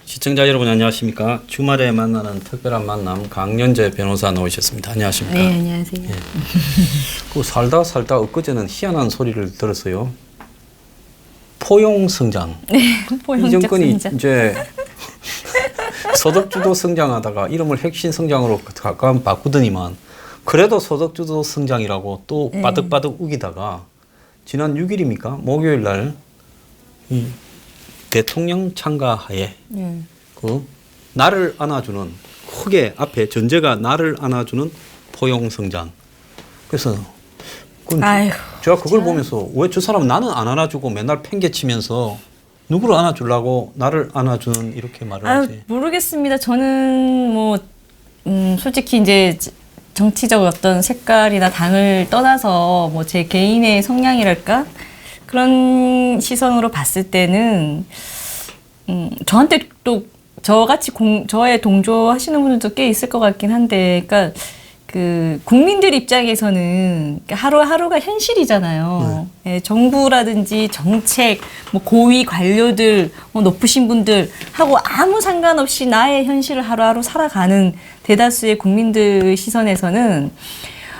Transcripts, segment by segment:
시청자 여러분 안녕하십니까? 주말에 만나는 특별한 만남 강연재 변호사 나오셨습니다. 안녕하십니까? 네, 안녕하세요. 예. 그 살다 엊그제는 희한한 소리를 들었어요. 포용성장. 네, 포용적 이 정권이 성장. 이제 소득주도 성장하다가 이름을 핵심 성장으로 가까운 바꾸더니만 그래도 소득주도 성장이라고 또 네. 바득바득 우기다가 지난 6일입니까? 목요일 날 대통령 참가하에 그 나를 안아주는 크게 앞에 전제가 나를 안아주는 포용성장. 그래서 아이고, 제가 그걸 보면서 왜 저 사람은 나는 안 안아주고 맨날 팽개치면서 누구를 안아주려고 나를 안아주는 이렇게 말을 하지? 모르겠습니다. 저는 뭐 솔직히 이제 정치적 어떤 색깔이나 당을 떠나서 뭐 제 개인의 성향이랄까 그런 시선으로 봤을 때는 저한테 또 저같이 저에 동조하시는 분들도 꽤 있을 것 같긴 한데, 그러니까 그 국민들 입장에서는 하루하루가 현실이잖아요. 예, 정부라든지 정책, 뭐 고위 관료들, 뭐 높으신 분들 하고 아무 상관없이 나의 현실을 하루하루 살아가는 대다수의 국민들 시선에서는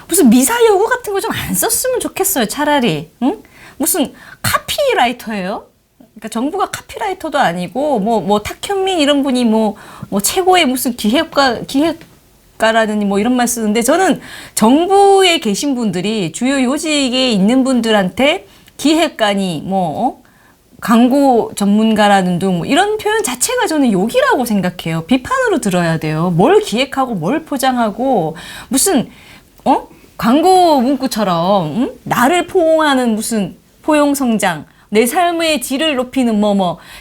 무슨 미사 여구 같은 거 좀 안 썼으면 좋겠어요. 차라리. 응? 무슨 카피라이터예요? 그러니까 정부가 카피라이터도 아니고 뭐 탁현민 이런 분이 뭐 최고의 무슨 기획가라느니 뭐 이런 말 쓰는데, 저는 정부에 계신 분들이 주요 요직에 있는 분들한테 기획가니 광고 전문가라는 등 뭐 이런 표현 자체가 저는 욕이라고 생각해요. 비판으로 들어야 돼요. 뭘 기획하고 뭘 포장하고 무슨 광고 문구처럼 나를 포옹하는 무슨 포용성장, 내 삶의 질을 높이는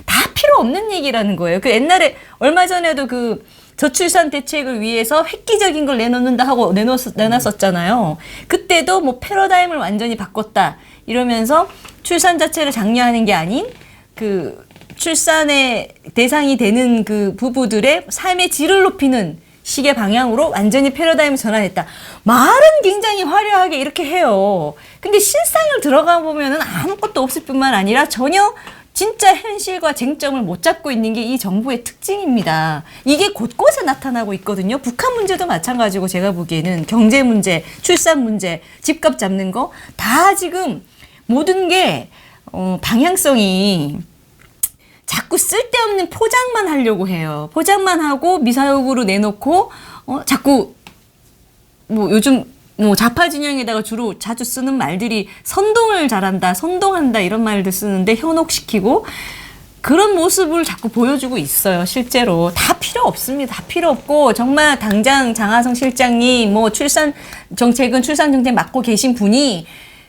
다 필요 없는 얘기라는 거예요. 그 옛날에 얼마 전에도 그 저출산 대책을 위해서 획기적인 걸 내놓는다 하고 내놨었잖아요. 그때도 뭐 패러다임을 완전히 바꿨다 이러면서 출산 자체를 장려하는 게 아닌 그 출산의 대상이 되는 그 부부들의 삶의 질을 높이는 식의 방향으로 완전히 패러다임을 전환했다. 말은 굉장히 화려하게 이렇게 해요. 근데 실상을 들어가 보면은 아무것도 없을 뿐만 아니라 전혀 진짜 현실과 쟁점을 못 잡고 있는 게 이 정부의 특징입니다. 이게 곳곳에 나타나고 있거든요. 북한 문제도 마찬가지고 제가 보기에는 경제 문제, 출산 문제, 집값 잡는 거 다 지금 모든 게 방향성이 자꾸 쓸데없는 포장만 하려고 해요. 포장만 하고 미사역으로 내놓고 자꾸 뭐 요즘 뭐 좌파 진영에다가 주로 자주 쓰는 말들이 선동을 잘한다, 선동한다 이런 말들 쓰는데 현혹시키고 그런 모습을 자꾸 보여주고 있어요. 실제로 다 필요 없습니다. 다 필요 없고 정말 당장 장하성 실장님 뭐 출산 정책 맡고 계신 분이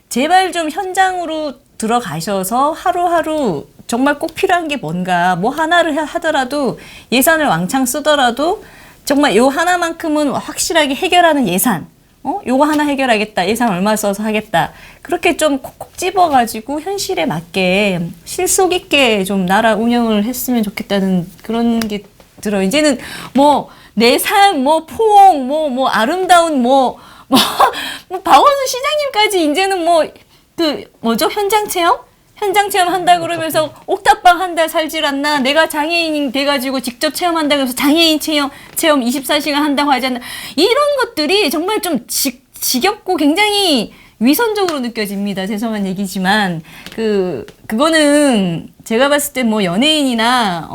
제발 좀 현장으로 들어가셔서 하루하루 정말 꼭 필요한 게 뭔가 뭐 하나를 하더라도 예산을 왕창 쓰더라도 정말 요 하나만큼은 확실하게 해결하는 예산, 요거 하나 해결하겠다, 예산 얼마 써서 하겠다, 그렇게 좀 콕콕 집어가지고 현실에 맞게 실속 있게 좀 나라 운영을 했으면 좋겠다는 그런 게 들어요. 이제는 뭐 내 삶, 뭐 포옹, 뭐 아름다운 박원순 시장님까지 이제는 현장 체험 한다 그러면서 옥탑방 한 달 살질 않나, 내가 장애인 돼가지고 직접 체험한다 그래서 장애인 체험 24시간 한다고 하지 않나, 이런 것들이 정말 좀 지겹고 굉장히 위선적으로 느껴집니다. 죄송한 얘기지만 그거는 제가 봤을 때 뭐 연예인이나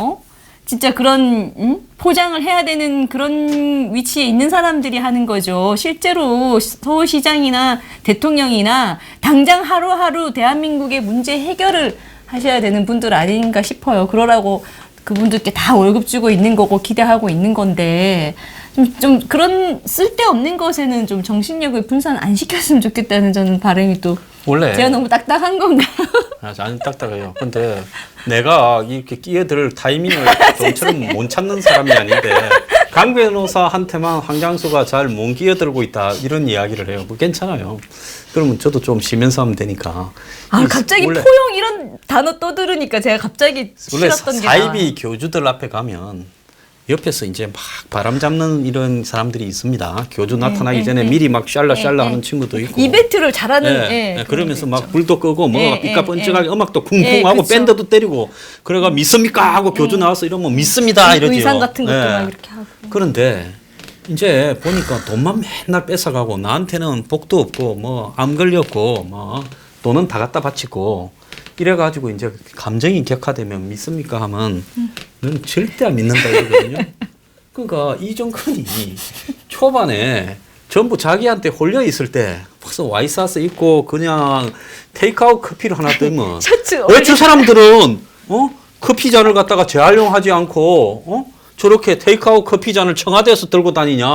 진짜 그런 포장을 해야 되는 그런 위치에 있는 사람들이 하는 거죠. 실제로 서울시장이나 대통령이나 당장 하루하루 대한민국의 문제 해결을 하셔야 되는 분들 아닌가 싶어요. 그러라고 그분들께 다 월급 주고 있는 거고 기대하고 있는 건데 좀 그런 쓸데없는 것에는 좀 정신력을 분산 안 시켰으면 좋겠다는 저는 바람이 또 원래 제가 너무 딱딱한 건가요? 아니 딱딱해요. 근데 내가 이렇게 끼어들 타이밍을 좀처럼 못 찾는 사람이 아닌데 강 변호사한테만 황장수가 잘 못 끼어들고 있다 이런 이야기를 해요. 뭐 괜찮아요. 그러면 저도 좀 쉬면서 하면 되니까. 아, 갑자기 원래, 포용 이런 단어 떠들으니까 제가 갑자기 원래 싫었던 게 나와요. 사이비 교주들 앞에 가면 옆에서 이제 막 바람 잡는 이런 사람들이 있습니다. 교주 나타나기 전에 미리 막 샬라샬라 하는 친구도 있고. 이벤트를 잘하는 그러면서 그런 막 거 있죠. 불도 끄고 뭐 예, 빛가 예, 번쩍하게 예. 음악도 쿵쿵 예, 하고 그쵸. 밴드도 때리고 그래가 믿습니까 하고 교주 나와서 이러면 믿습니다 이러지요. 의상 같은 것도 예. 막 이렇게 하고. 그런데 이제 보니까 돈만 맨날 뺏어가고 나한테는 복도 없고 뭐 암 걸렸고 뭐 돈은 다 갖다 바치고 이래가지고 이제 감정이 격화되면 믿습니까 하면 넌 절대 안 믿는다 이러거든요. 그러니까 이정근이 초반에 전부 자기한테 홀려 있을 때 벌써 와이사스 입고 그냥 테이크아웃 커피를 하나 뜨면 셔츠 왜 저 사람들은 커피 잔을 갖다가 재활용하지 않고 저렇게 테이크아웃 커피 잔을 청와대에서 들고 다니냐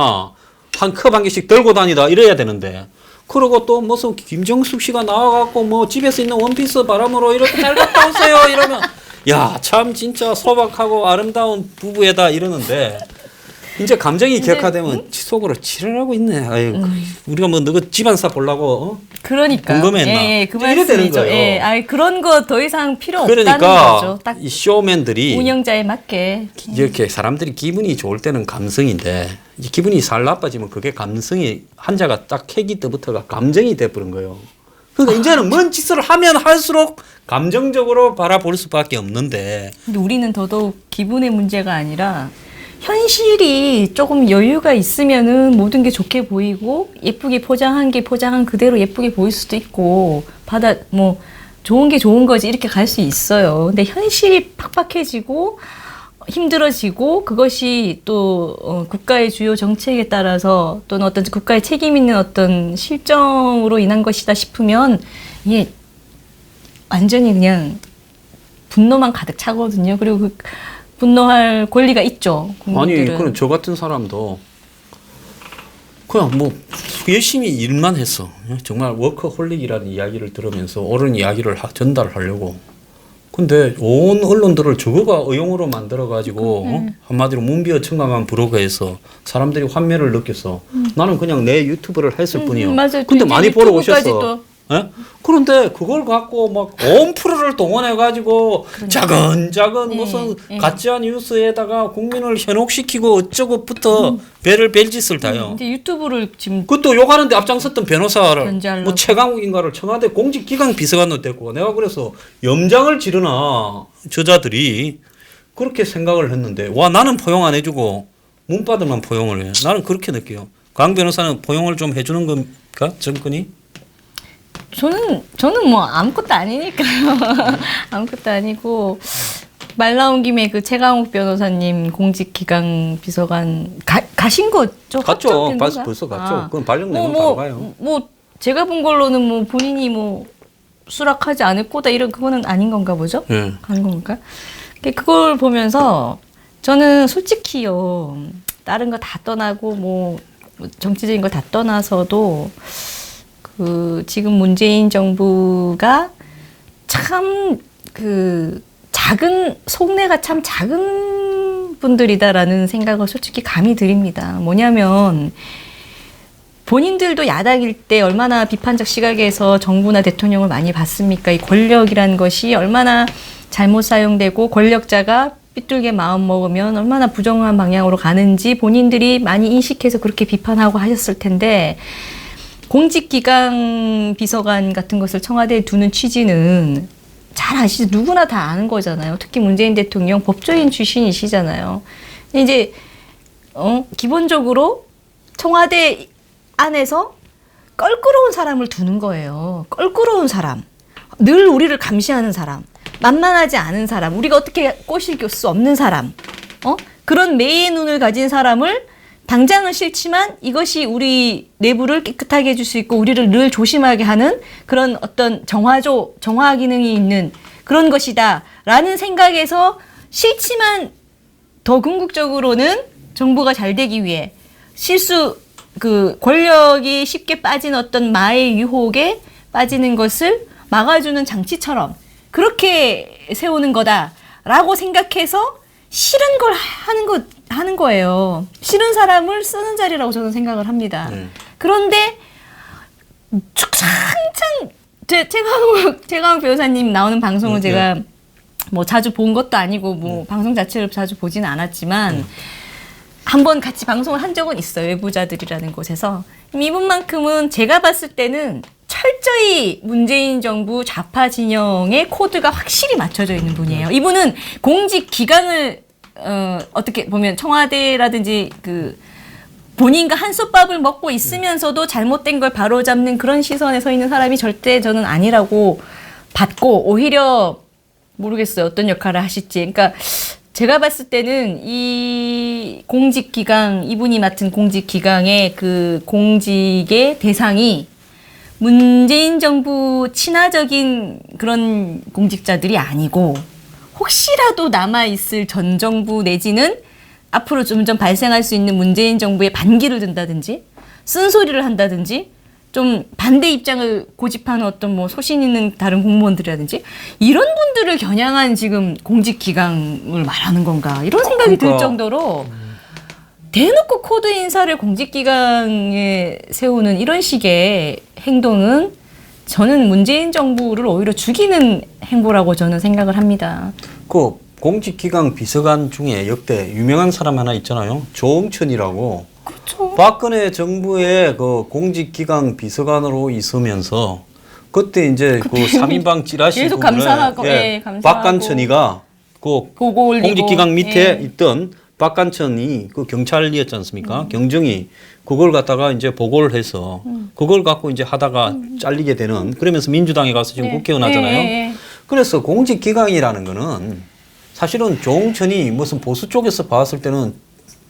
한 컵 한 개씩 들고 다니다 이래야 되는데 그리고 또 무슨 김정숙 씨가 나와갖고 뭐 집에서 있는 원피스 바람으로 이렇게 잘 갔다 오세요 이러면 야 참 진짜 소박하고 아름다운 부부애다 이러는데 이제 감정이 격화되면 속으로 치열하고 있네. 아유, 우리가 뭐 너가 집안사 보려고 그러니까 궁금했나? 그 이래 되는 말씀이죠. 거예요. 예, 아이 그런 거 더 이상 필요 없다는 그러니까 거죠. 딱 이 쇼맨들이 운영자에 맞게. 이렇게 사람들이 기분이 좋을 때는 감성인데 이제 기분이 살 나빠지면 그게 감성이 한자가 딱 캐기 때부터가 감정이 돼버린 거예요. 그러니까 이제는 뭔 짓을 하면 할수록 감정적으로 바라볼 수밖에 없는데 근데 우리는 더더욱 기분의 문제가 아니라 현실이 조금 여유가 있으면은 모든 게 좋게 보이고 예쁘게 포장한 게 포장한 그대로 예쁘게 보일 수도 있고 뭐 좋은 게 좋은 거지 이렇게 갈 수 있어요. 근데 현실이 팍팍해지고 힘들어지고 그것이 또 국가의 주요 정책에 따라서 또는 어떤 국가의 책임 있는 어떤 실정으로 인한 것이다 싶으면 이게 완전히 그냥 분노만 가득 차거든요. 그리고 그 분노할 권리가 있죠. 국민들은. 아니 그럼 저 같은 사람도 그냥 뭐 열심히 일만 했어. 정말 워커홀릭이라는 이야기를 들으면서 옳은 이야기를 전달하려고. 근데 온 언론들을 저거가 의용으로 만들어가지고 한마디로 문비어 청강한 브로그에서 사람들이 환멸을 느꼈어. 나는 그냥 내 유튜브를 했을 뿐이요. 맞아요. 근데 많이 보러 유튜브까지 오셨어. 또. 예? 그런데 그걸 갖고 막 온 프로를 동원해가지고 작은 무슨 가짜 뉴스에다가 국민을 현혹시키고 어쩌고부터 배를 벨 짓을 다요. 근데 유튜브를 지금 그것도 욕하는데 앞장섰던 변호사를 견제하려고. 뭐 최강욱인가를 청와대 공직기강 비서관으로 됐고 내가 그래서 염장을 지르나 저자들이 그렇게 생각을 했는데 와 나는 포용 안 해주고 문바들만 포용을 해. 나는 그렇게 느껴요. 강 변호사는 포용을 좀 해주는 겁니까 정권이? 저는 뭐 아무것도 아니니까요. 아무것도 아니고 말 나온 김에 그 최강욱 변호사님 공직기강 비서관 가신 거죠? 갔죠. 벌써 갔죠. 그럼 발령 내면 바로 가요. 뭐 제가 본 걸로는 뭐 본인이 뭐 수락하지 않을 거다 이런 그거는 아닌 건가 보죠? 예. 간 건가? 그걸 보면서 저는 솔직히요 다른 거 다 떠나고 뭐 정치적인 거 다 떠나서도 그 지금 문재인 정부가 참 그 작은 속내가 참 작은 분들이다라는 생각을 솔직히 감히 드립니다. 뭐냐면 본인들도 야당일 때 얼마나 비판적 시각에서 정부나 대통령을 많이 봤습니까? 이 권력이라는 것이 얼마나 잘못 사용되고 권력자가 삐뚤게 마음 먹으면 얼마나 부정한 방향으로 가는지 본인들이 많이 인식해서 그렇게 비판하고 하셨을 텐데 공직기강 비서관 같은 것을 청와대에 두는 취지는 잘 아시죠? 누구나 다 아는 거잖아요. 특히 문재인 대통령 법조인 출신이시잖아요. 이제 기본적으로 청와대 안에서 껄끄러운 사람을 두는 거예요. 껄끄러운 사람. 늘 우리를 감시하는 사람. 만만하지 않은 사람. 우리가 어떻게 꼬실 수 없는 사람. 그런 매의 눈을 가진 사람을 당장은 싫지만 이것이 우리 내부를 깨끗하게 해줄 수 있고 우리를 늘 조심하게 하는 그런 어떤 정화 기능이 있는 그런 것이다 라는 생각에서 싫지만 더 궁극적으로는 정부가 잘 되기 위해 그 권력이 쉽게 빠진 어떤 마의 유혹에 빠지는 것을 막아주는 장치처럼 그렇게 세우는 거다라고 생각해서 싫은 걸 하는 거 하는 거예요. 싫은 사람을 쓰는 자리라고 저는 생각을 합니다. 그런데 한창 최강욱 변호사님 나오는 방송을 제가 뭐 자주 본 것도 아니고 뭐 방송 자체를 자주 보지는 않았지만 한번 같이 방송을 한 적은 있어요. 외부자들이라는 곳에서. 이분만큼은 제가 봤을 때는 철저히 문재인 정부 좌파 진영의 코드가 확실히 맞춰져 있는 분이에요. 이분은 공직 기강을 어떻게 보면 청와대라든지 그 본인과 한솥밥을 먹고 있으면서도 잘못된 걸 바로잡는 그런 시선에 서 있는 사람이 절대 저는 아니라고 봤고, 오히려 모르겠어요. 어떤 역할을 하실지. 그러니까 제가 봤을 때는 이 공직기강, 이분이 맡은 공직기강의 그 공직의 대상이 문재인 정부 친화적인 그런 공직자들이 아니고 혹시라도 남아있을 전 정부 내지는 앞으로 점점 발생할 수 있는 문재인 정부의 반기를 든다든지 쓴소리를 한다든지 좀 반대 입장을 고집하는 어떤 뭐 소신 있는 다른 공무원들이라든지 이런 분들을 겨냥한 지금 공직기강을 말하는 건가 이런 생각이 들 정도로 대놓고 코드 인사를 공직기강에 세우는 이런 식의 행동은 저는 문재인 정부를 오히려 죽이는 행보라고 저는 생각을 합니다. 그 공직기강 비서관 중에 역대 유명한 사람 하나 있잖아요. 조홍천이라고. 그렇죠. 박근혜 정부의 그 공직기강 비서관으로 있으면서 그때 이제 그 3인방 찌라시 계속 부분에 감사하고, 예, 감사하고. 박관천이가 그 보고 올리고, 공직기강 밑에 예. 있던 박관천이 그 경찰이었지 않습니까? 경정이 그걸 갖다가 이제 보고를 해서 그걸 갖고 이제 하다가 잘리게 되는 그러면서 민주당에 가서 지금 예. 국회의원 하잖아요. 예, 예, 예. 그래서 공직기강이라는 거는 사실은 조홍천이 무슨 보수 쪽에서 봤을 때는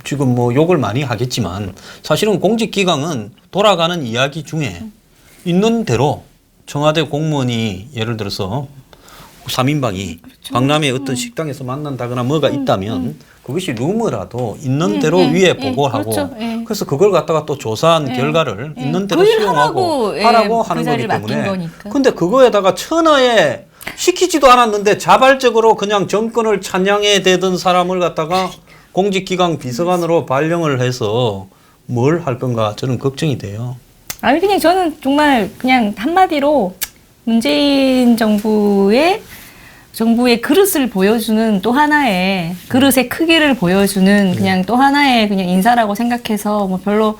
지금 뭐 욕을 많이 하겠지만 사실은 공직기강은 돌아가는 이야기 중에 있는 대로 청와대 공무원이 예를 들어서 3인방이 그렇죠. 강남의 어떤 식당에서 만난다거나 뭐가 있다면 그것이 루머라도 있는 대로 위에 보고를 하고 그렇죠. 예. 그래서 그걸 갖다가 또 조사한 예. 결과를 예. 있는 대로 그 일 수용하고 하라고, 하라고 예, 하는 그 거기 자리를 맡긴 때문에 거니까. 근데 그거에다가 천하에 시키지도 않았는데 자발적으로 그냥 정권을 찬양해 대던 사람을 갖다가 공직기강 비서관으로 발령을 해서 뭘 할 건가 저는 걱정이 돼요. 아니 그냥 저는 정말 그냥 한마디로 문재인 정부의 그릇을 보여주는 또 하나의 그릇의 크기를 보여주는 그냥 또 하나의 그냥 인사라고 생각해서 뭐 별로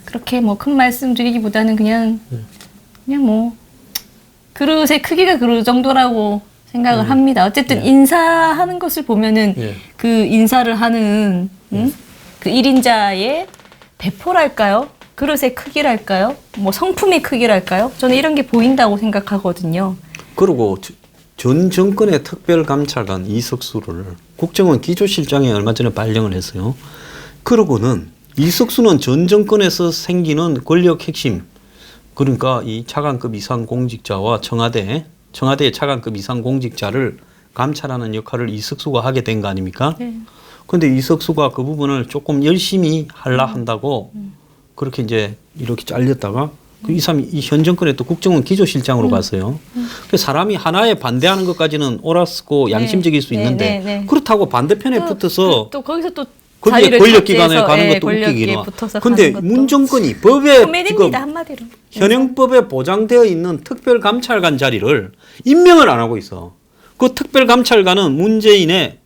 그렇게 뭐 큰 말씀 드리기보다는 그냥 뭐 그릇의 크기가 그 정도라고 생각을 합니다. 어쨌든 인사하는 것을 보면은 예. 그 인사를 하는 그 1인자의 배포랄까요? 그릇의 크기랄까요? 뭐 성품의 크기랄까요? 저는 이런 게 보인다고 생각하거든요. 그리고 전 정권의 특별감찰관 이석수를 국정원 기조실장에 얼마 전에 발령을 했어요. 그러고는 이석수는 전 정권에서 생기는 권력 핵심, 그러니까 이 차관급 이상 공직자와 청와대의 차관급 이상 공직자를 감찰하는 역할을 이석수가 하게 된 거 아닙니까? 그런데 이석수가 그 부분을 조금 열심히 하려 한다고 그렇게 이제 이렇게 잘렸다가 이 사람이 이 현 정권에 또 국정원 기조실장으로 갔어요. 그래서 사람이 하나에 반대하는 것까지는 옳았고 양심적일 수 있는데 그렇다고 반대편에 붙어서 또 거기서 또 거기에 자리를 권력기관에 차지해서, 가는 예, 것도 권력에 웃기기는. 붙어서 근데 가는 것도 문 정권이 법에 지금 코미디입니다 한마디로. 현행법에 보장되어 있는 특별감찰관 자리를 임명을 안 하고 있어. 그 특별감찰관은 문재인의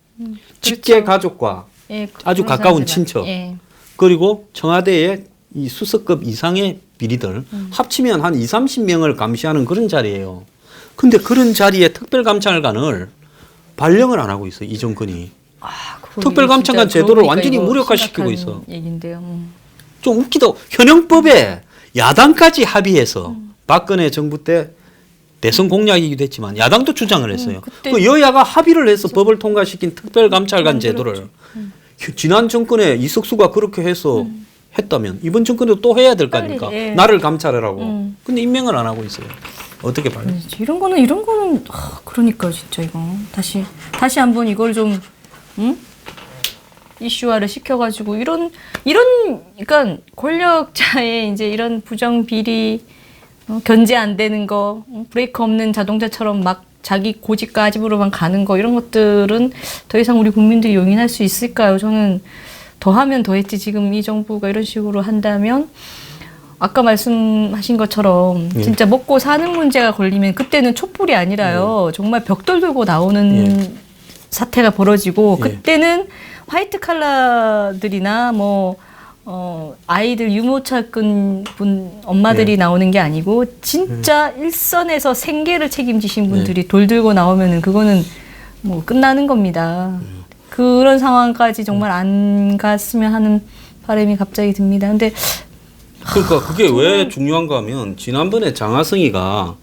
직계 가족과 예, 아주 그런 가까운 사람들 친척 예. 그리고 청와대의 이 수석급 이상의 비리들 합치면 한 2, 30명을 감시하는 그런 자리예요. 근데 그런 자리에 특별감찰관을 발령을 안 하고 있어 이 정권이. 특별감찰관 제도를 완전히 무력화시키고 있어. 얘긴데요. 좀 웃기다. 현행법에 야당까지 합의해서 박근혜 정부 때 대선 공약이기도 했지만 야당도 주장을 했어요. 그 여야가 합의를 해서 법을 통과시킨 특별감찰관 제도를 지난 정권에 이석수가 그렇게 해서 했다면 이번 정권에도 또 해야 될 거 아닙니까? 예. 나를 감찰하라고. 근데 임명을 안 하고 있어요. 어떻게 봐요? 이런 거는 그러니까 진짜 이거 다시 한번 이걸 좀 이슈화를 시켜가지고 이런 그러니까 권력자의 이제 이런 부정 비리 견제 안 되는 거 브레이크 없는 자동차처럼 막 자기 고집과 아집으로만 가는 거 이런 것들은 더 이상 우리 국민들이 용인할 수 있을까요? 저는 더하면 더했지 지금 이 정부가 이런 식으로 한다면 아까 말씀하신 것처럼 예. 진짜 먹고 사는 문제가 걸리면 그때는 촛불이 아니라요. 정말 벽돌 들고 나오는 사태가 벌어지고 예. 그때는 화이트 칼라들이나 뭐 아이들 유모차 끈 분 엄마들이 나오는 게 아니고 진짜 일선에서 생계를 책임지신 분들이 돌 들고 나오면은 그거는 뭐 끝나는 겁니다. 그런 상황까지 정말 안 갔으면 하는 바람이 갑자기 듭니다. 근데 그러니까 그게 왜 중요한가 하면 지난번에 장하성이가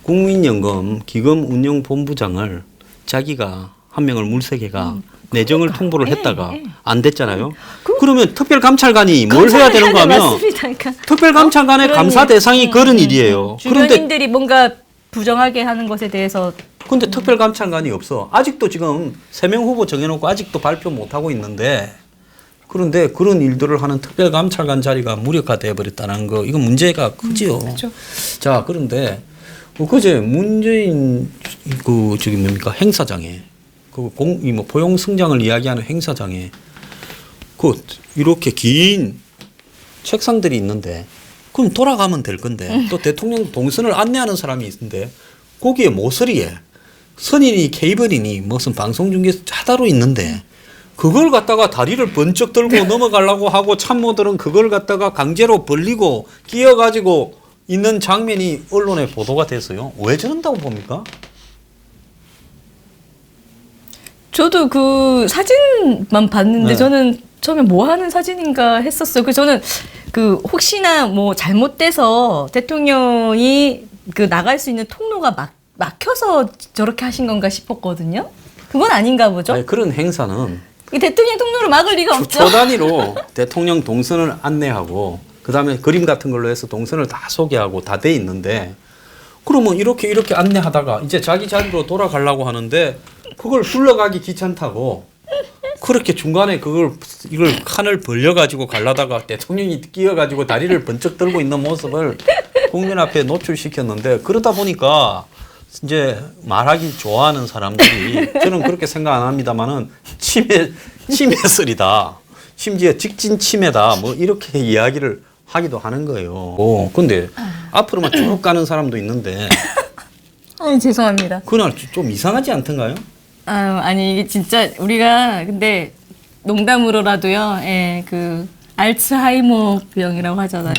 국민연금 기금운용본부장을 자기가 한 명을 물색해가 내정을 통보를 했다가 안 됐잖아요. 그러면 특별감찰관이 뭘 해야 되는가 하면 맞습니다. 그러니까 특별감찰관의 그런 감사 일. 대상이 그런 일이에요. 그런데 주변인들이 뭔가 부정하게 하는 것에 대해서 근데 특별감찰관이 없어. 아직도 지금 3명 후보 정해놓고 아직도 발표 못하고 있는데 그런데 그런 일들을 하는 특별감찰관 자리가 무력화돼 버렸다는 거 이건 문제가 크지요. 그렇죠. 자 그런데 그제 문재인 그 저기 뭡니까 행사장에 뭐 포용 승장을 이야기하는 행사장에 그 이렇게 긴 책상들이 있는데 그럼 돌아가면 될 건데 또 대통령 동선을 안내하는 사람이 있는데 거기에 모서리에 선인이 케이블이니 무슨 방송중계에서 차다로 있는데 그걸 갖다가 다리를 번쩍 들고 넘어가려고 하고 참모들은 그걸 갖다가 강제로 벌리고 끼어가지고 있는 장면이 언론에 보도가 됐어요. 왜 저런다고 봅니까? 저도 그 사진만 봤는데 네. 저는 처음에 뭐 하는 사진인가 했었어요. 그 저는 그 혹시나 뭐 잘못돼서 대통령이 그 나갈 수 있는 통로가 막혀서 저렇게 하신 건가 싶었거든요. 그건 아닌가 보죠. 아니, 그런 행사는 이 대통령 통로를 막을 리가 없죠. 초 단위로 대통령 동선을 안내하고 그다음에 그림 같은 걸로 해서 동선을 다 소개하고 다 돼 있는데 그러면 이렇게 안내하다가 이제 자기 자리로 돌아가려고 하는데 그걸 둘러가기 귀찮다고 그렇게 중간에 이걸 칸을 벌려가지고 가려다가 대통령이 끼어가지고 다리를 번쩍 들고 있는 모습을 국민 앞에 노출시켰는데 그러다 보니까 이제 말하기 좋아하는 사람들이 저는 그렇게 생각 안 합니다만은 치매설이다. 심지어 직진 치매다. 뭐 이렇게 이야기를 하기도 하는 거예요. 근데 앞으로만 쭉 가는 사람도 있는데 죄송합니다. 그날 좀 이상하지 않던가요? 아니 이게 진짜 우리가 근데 농담으로라도요. 예, 그 알츠하이머 병이라고 하잖아요.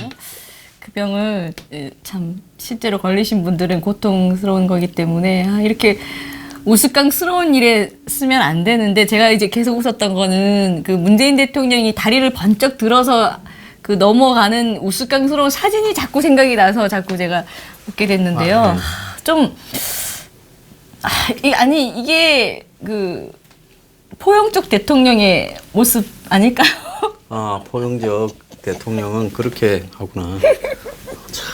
그 병을 참 실제로 걸리신 분들은 고통스러운 거기 때문에 이렇게 우스꽝스러운 일에 쓰면 안 되는데 제가 이제 계속 웃었던 거는 그 문재인 대통령이 다리를 번쩍 들어서 그 넘어가는 우스꽝스러운 사진이 자꾸 생각이 나서 자꾸 제가 웃게 됐는데요. 네. 좀 아니 이게 그 포용적 대통령의 모습 아닐까요? 포용적 대통령은 그렇게 하구나. 참.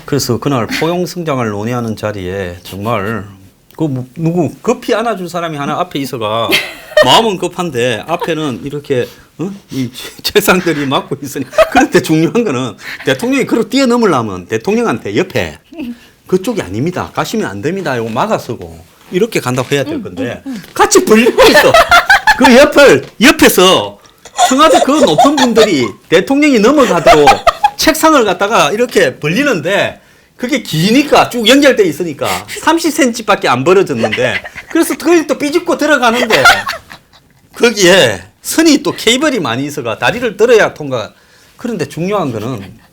그래서 그날 포용승장을 논의하는 자리에 정말 누구 급히 안아줄 사람이 하나 앞에 있어가 마음은 급한데 앞에는 이렇게 이 책상들이 막고 있으니 그런데 중요한 거는 대통령이 그걸 뛰어넘으려면 대통령한테 옆에 그쪽이 아닙니다. 가시면 안 됩니다. 이거 막아서고 이렇게 간다고 해야 될 건데 같이 벌리고 있어. 그 옆에서 청와대 그 높은 분들이 대통령이 넘어가도록 책상을 갖다가 이렇게 벌리는데 그게 기니까 쭉 연결돼 있으니까 30cm밖에 안 벌어졌는데 그래서 그걸 또 삐집고 들어가는데 거기에 선이 또 케이블이 많이 있어가 다리를 들어야 통과. 그런데 중요한 거는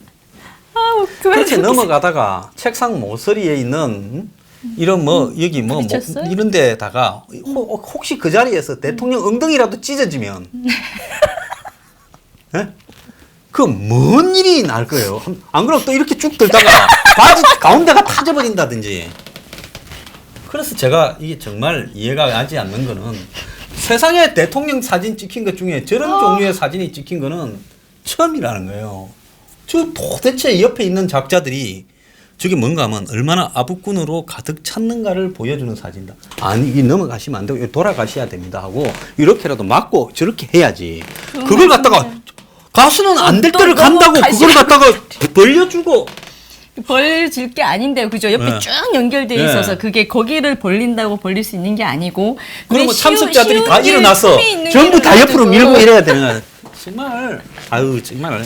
그렇게 넘어가다가 책상 모서리에 있는 이런 여기 부딪혔어요? 이런 데다가 혹시 그 자리에서 대통령 엉덩이라도 찢어지면 예? 그 뭔 일이 날 거예요. 안 그러면 또 이렇게 쭉 들다가 바지 가운데가 타져버린다든지. 그래서 제가 이게 정말 이해가 가지 않는 거는 세상에 대통령 사진 찍힌 것 중에 저런 종류의 사진이 찍힌 거는 처음이라는 거예요. 저 도대체 옆에 있는 작자들이 저게 뭔가 하면 얼마나 아부꾼으로 가득 찼는가를 보여주는 사진이다. 아니 이 넘어가시면 안 되고 돌아가셔야 됩니다 하고 이렇게라도 막고 저렇게 해야지. 그걸 갖다가 가수는 안 될 때를 간다고 그걸 갖다가 벌려주고 벌질 게 아닌데요. 그죠? 옆에 네. 쭉 연결돼 네. 있어서 그게 거기를 벌린다고 벌릴 수 있는 게 아니고. 그러면 왜 참석자들이 쉬운 다 길 일어나서 틈이 있는 전부 다 길을 옆으로 가지고. 밀고 이래야 되는 거야. 정말 아유 정말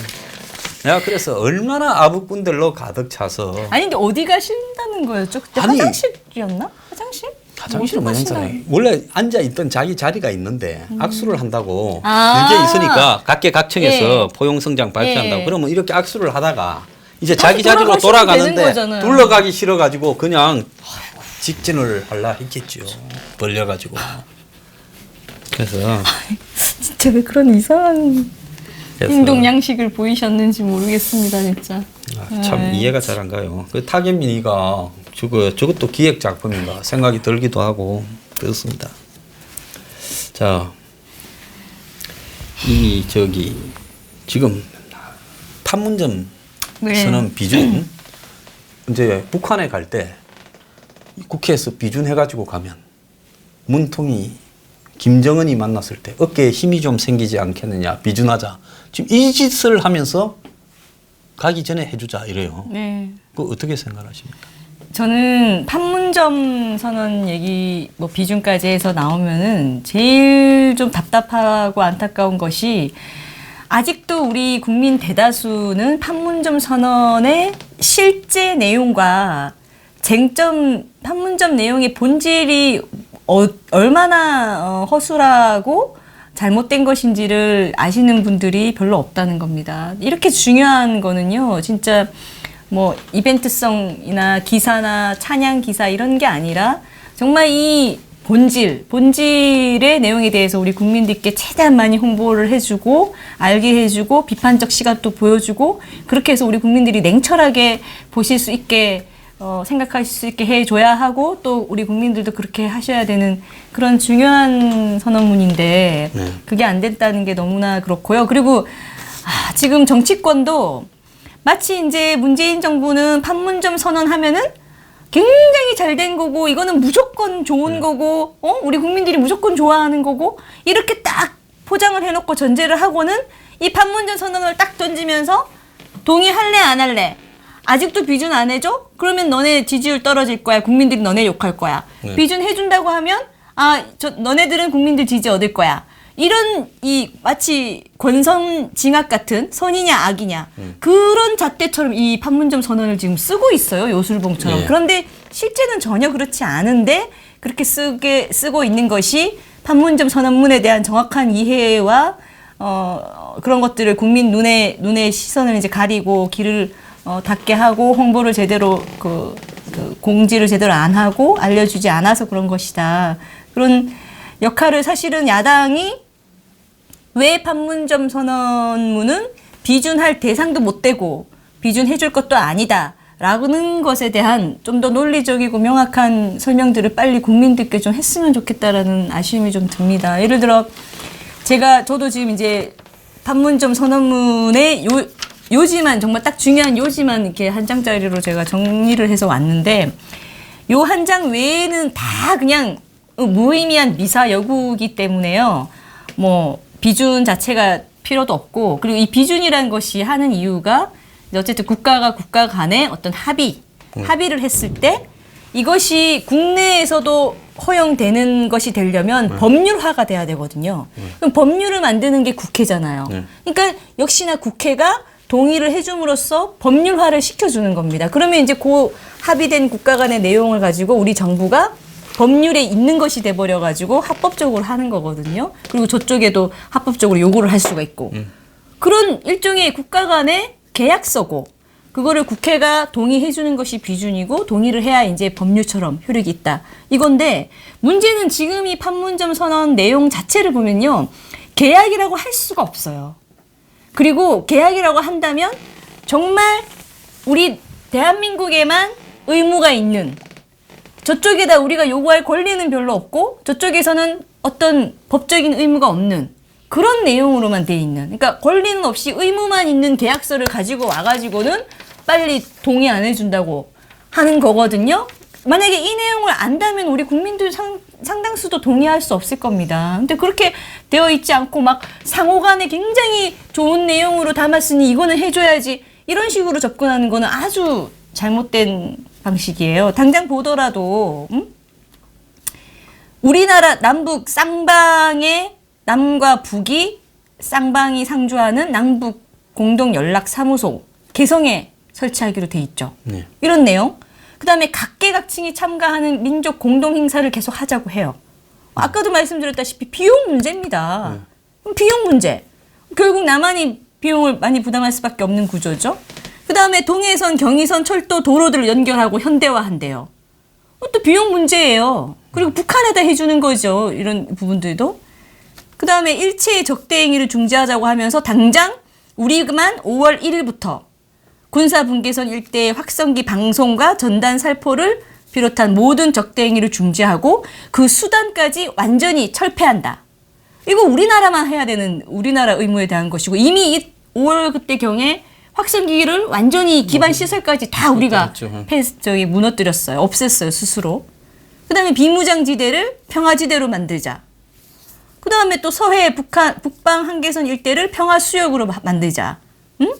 내가 그래서 얼마나 아부꾼들로 가득 차서 아니 근데 어디 가신다는 거였죠? 그때 아니, 화장실이었나? 화장실? 화장실은 뭐 어디 행사해. 가시나? 원래 앉아 있던 자기 자리가 있는데 악수를 한다고 아. 이게 있으니까 각계각층에서 예. 포용성장 발표한다고 예. 그러면 이렇게 악수를 하다가 이제 다시 자기 자리로 되는 돌아가는데 거잖아요. 둘러가기 싫어가지고 그냥 직진을 할라 했겠죠. 벌려가지고. 그래서 진짜 왜 그런 이상한 그래서 행동 양식을 보이셨는지 모르겠습니다, 진짜. 참 네. 이해가 잘 안 가요. 그 타겟민이가 저것도 기획 작품인가 생각이 들기도 하고 그렇습니다. 자, 지금 판문점 네. 선언 비준 이제 북한에 갈 때 국회에서 비준해가지고 가면 문통이 김정은이 만났을 때 어깨에 힘이 좀 생기지 않겠느냐 비준하자 지금 이 짓을 하면서 가기 전에 해주자 이래요. 네. 그 어떻게 생각하십니까? 저는 판문점 선언 얘기 뭐 비준까지 해서 나오면은 제일 좀 답답하고 안타까운 것이 아직도 우리 국민 대다수는 판문점 선언의 실제 내용과 판문점 내용의 본질이 얼마나 허술하고 잘못된 것인지를 아시는 분들이 별로 없다는 겁니다. 이렇게 중요한 거는요, 진짜 뭐 이벤트성이나 기사나 찬양 기사 이런 게 아니라 정말 이 본질의 내용에 대해서 우리 국민들께 최대한 많이 홍보를 해주고 알게 해주고 비판적 시각도 보여주고 그렇게 해서 우리 국민들이 냉철하게 보실 수 있게 생각하실 수 있게 해줘야 하고 또 우리 국민들도 그렇게 하셔야 되는 그런 중요한 선언문인데 네. 그게 안 됐다는 게 너무나 그렇고요. 그리고 지금 정치권도 마치 이제 문재인 정부는 판문점 선언하면은 굉장히 잘 된 거고 이거는 무조건 좋은 거고 우리 국민들이 무조건 좋아하는 거고 이렇게 딱 포장을 해놓고 전제를 하고는 이 판문점 선언을 딱 던지면서 동의할래 안 할래 아직도 비준 안 해줘? 그러면 너네 지지율 떨어질 거야. 국민들이 너네 욕할 거야. 네. 비준 해준다고 하면 너네들은 국민들 지지 얻을 거야. 이런 마치 권선징악 같은 선이냐 악이냐 그런 잣대처럼 이 판문점 선언을 지금 쓰고 있어요. 요술봉처럼. 예. 그런데 실제는 전혀 그렇지 않은데 그렇게 쓰고 있는 것이 판문점 선언문에 대한 정확한 이해와 그런 것들을 국민 눈의 시선을 이제 가리고 길을 닫게 하고 홍보를 제대로 그 공지를 제대로 안 하고 알려주지 않아서 그런 것이다. 그런 역할을 사실은 야당이 왜 판문점 선언문은 비준할 대상도 못 되고 비준해줄 것도 아니다. 라는 것에 대한 좀 더 논리적이고 명확한 설명들을 빨리 국민들께 좀 했으면 좋겠다라는 아쉬움이 좀 듭니다. 예를 들어 저도 지금 이제 판문점 선언문의 요지만 정말 딱 중요한 요지만 이렇게 한 장짜리로 제가 정리를 해서 왔는데 요 한 장 외에는 다 그냥 무의미한 미사 여구이기 때문에요. 뭐 비준 자체가 필요도 없고 그리고 이 비준이라는 것이 하는 이유가 어쨌든 국가가 국가 간의 어떤 합의를 했을 때 이것이 국내에서도 허용되는 것이 되려면 법률화가 돼야 되거든요. 그럼 법률을 만드는 게 국회잖아요. 그러니까 역시나 국회가 동의를 해줌으로써 법률화를 시켜주는 겁니다. 그러면 이제 그 합의된 국가 간의 내용을 가지고 우리 정부가 법률에 있는 것이 돼버려가지고 합법적으로 하는 거거든요. 그리고 저쪽에도 합법적으로 요구를 할 수가 있고. 그런 일종의 국가 간의 계약서고 그거를 국회가 동의해주는 것이 비준이고 동의를 해야 이제 법률처럼 효력이 있다. 이건데 문제는 지금 이 판문점 선언 내용 자체를 보면요. 계약이라고 할 수가 없어요. 그리고 계약이라고 한다면 정말 우리 대한민국에만 의무가 있는 저쪽에다 우리가 요구할 권리는 별로 없고 저쪽에서는 어떤 법적인 의무가 없는 그런 내용으로만 돼 있는 그러니까 권리는 없이 의무만 있는 계약서를 가지고 와가지고는 빨리 동의 안 해준다고 하는 거거든요. 만약에 이 내용을 안다면 우리 국민들 상당수도 동의할 수 없을 겁니다. 근데 그렇게 되어 있지 않고 막 상호간에 굉장히 좋은 내용으로 담았으니 이거는 해줘야지 이런 식으로 접근하는 거는 아주 잘못된 방식이에요. 당장 보더라도 우리나라 남북 쌍방의 남과 북이 쌍방이 상주하는 남북 공동 연락 사무소 개성에 설치하기로 돼 있죠. 네. 이런 내용. 그다음에 각계각층이 참가하는 민족 공동 행사를 계속 하자고 해요. 아까도 말씀드렸다시피 비용 문제입니다. 비용 문제. 결국 남한이 비용을 많이 부담할 수밖에 없는 구조죠. 그다음에 동해선, 경의선, 철도, 도로들을 연결하고 현대화한대요. 또 비용 문제예요. 그리고 북한에다 해주는 거죠. 이런 부분들도. 그다음에 일체의 적대 행위를 중지하자고 하면서 당장 우리만 5월 1일부터 군사분계선 일대의 확성기 방송과 전단 살포를 비롯한 모든 적대 행위를 중지하고 그 수단까지 완전히 철폐한다. 이거 우리나라만 해야 되는 우리나라 의무에 대한 것이고 이미 이 5월 그때경에 확성기를 완전히 기반 시설까지 다 우리가 무너뜨렸어요. 없앴어요, 스스로. 그다음에 비무장지대를 평화지대로 만들자. 그다음에 또 서해 북방 한계선 일대를 평화수역으로 만들자. 응?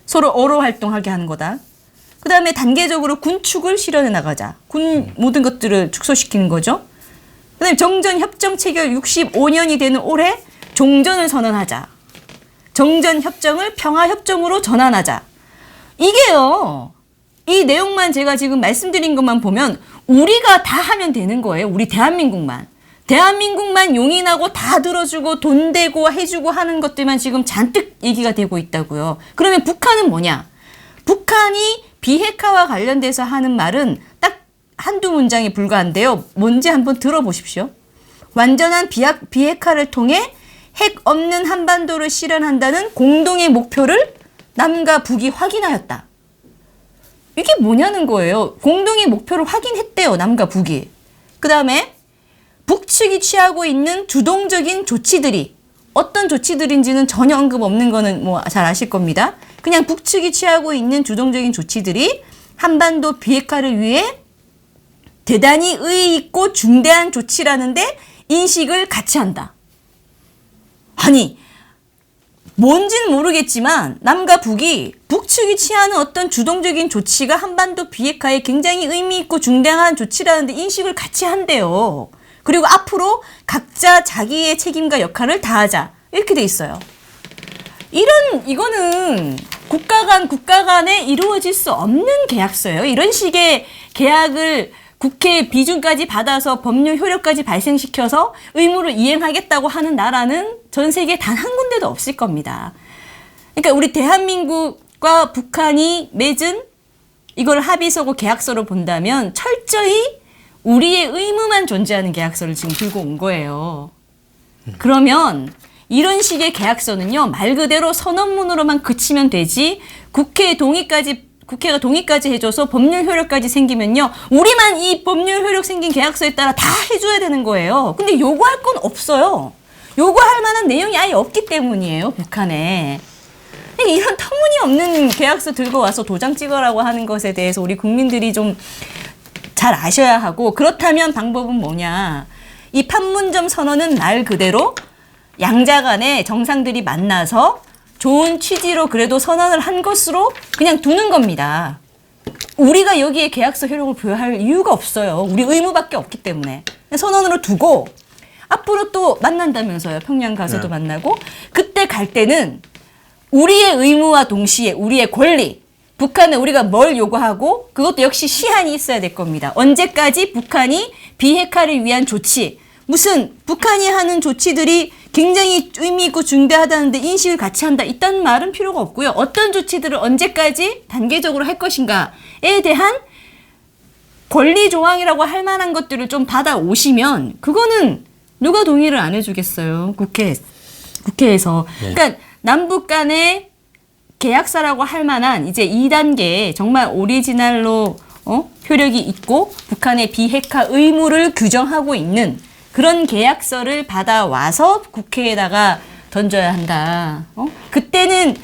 서로 어로 활동하게 하는 거다. 그다음에 단계적으로 군축을 실현해 나가자. 군 모든 것들을 축소시키는 거죠. 그다음에 정전 협정 체결 65년이 되는 올해 종전을 선언하자. 정전 협정을 평화 협정으로 전환하자. 이게요. 이 내용만 제가 지금 말씀드린 것만 보면 우리가 다 하면 되는 거예요. 우리 대한민국만. 대한민국만 용인하고 다 들어주고 돈 대고 해주고 하는 것들만 지금 잔뜩 얘기가 되고 있다고요. 그러면 북한은 뭐냐? 북한이 비핵화와 관련돼서 하는 말은 딱 한두 문장에 불과한데요. 뭔지 한번 들어보십시오. 완전한 비핵화를 통해 핵 없는 한반도를 실현한다는 공동의 목표를 남과 북이 확인하였다. 이게 뭐냐는 거예요. 공동의 목표를 확인했대요. 남과 북이. 그 다음에 북측이 취하고 있는 주동적인 조치들이 어떤 조치들인지는 전혀 언급 없는 거는 뭐 잘 아실 겁니다. 그냥 북측이 취하고 있는 주동적인 조치들이 한반도 비핵화를 위해 대단히 의의 있고 중대한 조치라는데 인식을 같이 한다. 아니, 뭔지는 모르겠지만 남과 북이 북측이 취하는 어떤 주동적인 조치가 한반도 비핵화에 굉장히 의미 있고 중대한 조치라는데 인식을 같이 한대요. 그리고 앞으로 각자 자기의 책임과 역할을 다하자. 이렇게 돼 있어요. 이거는 국가 간에 이루어질 수 없는 계약서예요. 이런 식의 계약을 국회 비준까지 받아서 법률 효력까지 발생시켜서 의무를 이행하겠다고 하는 나라는 전 세계에 단 한 군데도 없을 겁니다. 그러니까 우리 대한민국과 북한이 맺은 이걸 합의서고 계약서로 본다면 철저히 우리의 의무만 존재하는 계약서를 지금 들고 온 거예요. 그러면 이런 식의 계약서는요, 말 그대로 선언문으로만 그치면 되지 국회가 동의까지 해줘서 법률 효력까지 생기면요, 우리만 이 법률 효력 생긴 계약서에 따라 다 해줘야 되는 거예요. 근데 요구할 건 없어요. 요구할 만한 내용이 아예 없기 때문이에요, 북한에. 이런 터무니없는 계약서 들고 와서 도장 찍으라고 하는 것에 대해서 우리 국민들이 좀 잘 아셔야 하고, 그렇다면 방법은 뭐냐. 이 판문점 선언은 말 그대로 양자 간에 정상들이 만나서 좋은 취지로 그래도 선언을 한 것으로 그냥 두는 겁니다. 우리가 여기에 계약서 효력을 부여할 이유가 없어요. 우리 의무밖에 없기 때문에. 선언으로 두고 앞으로 또 만난다면서요. 평양 가서도 만나고. 그때 갈 때는 우리의 의무와 동시에 우리의 권리, 북한에 우리가 뭘 요구하고 그것도 역시 시한이 있어야 될 겁니다. 언제까지 북한이 비핵화를 위한 조치, 무슨 북한이 하는 조치들이 굉장히 의미 있고 중대하다는데 인식을 같이 한다. 이딴 말은 필요가 없고요. 어떤 조치들을 언제까지 단계적으로 할 것인가에 대한 권리 조항이라고 할 만한 것들을 좀 받아오시면 그거는 누가 동의를 안 해주겠어요. 국회에서. 그러니까 남북 간의 계약서라고 할 만한 이제 2단계 정말 오리지널로 효력이 있고 북한의 비핵화 의무를 규정하고 있는 그런 계약서를 받아와서 국회에다가 던져야 한다. 그때는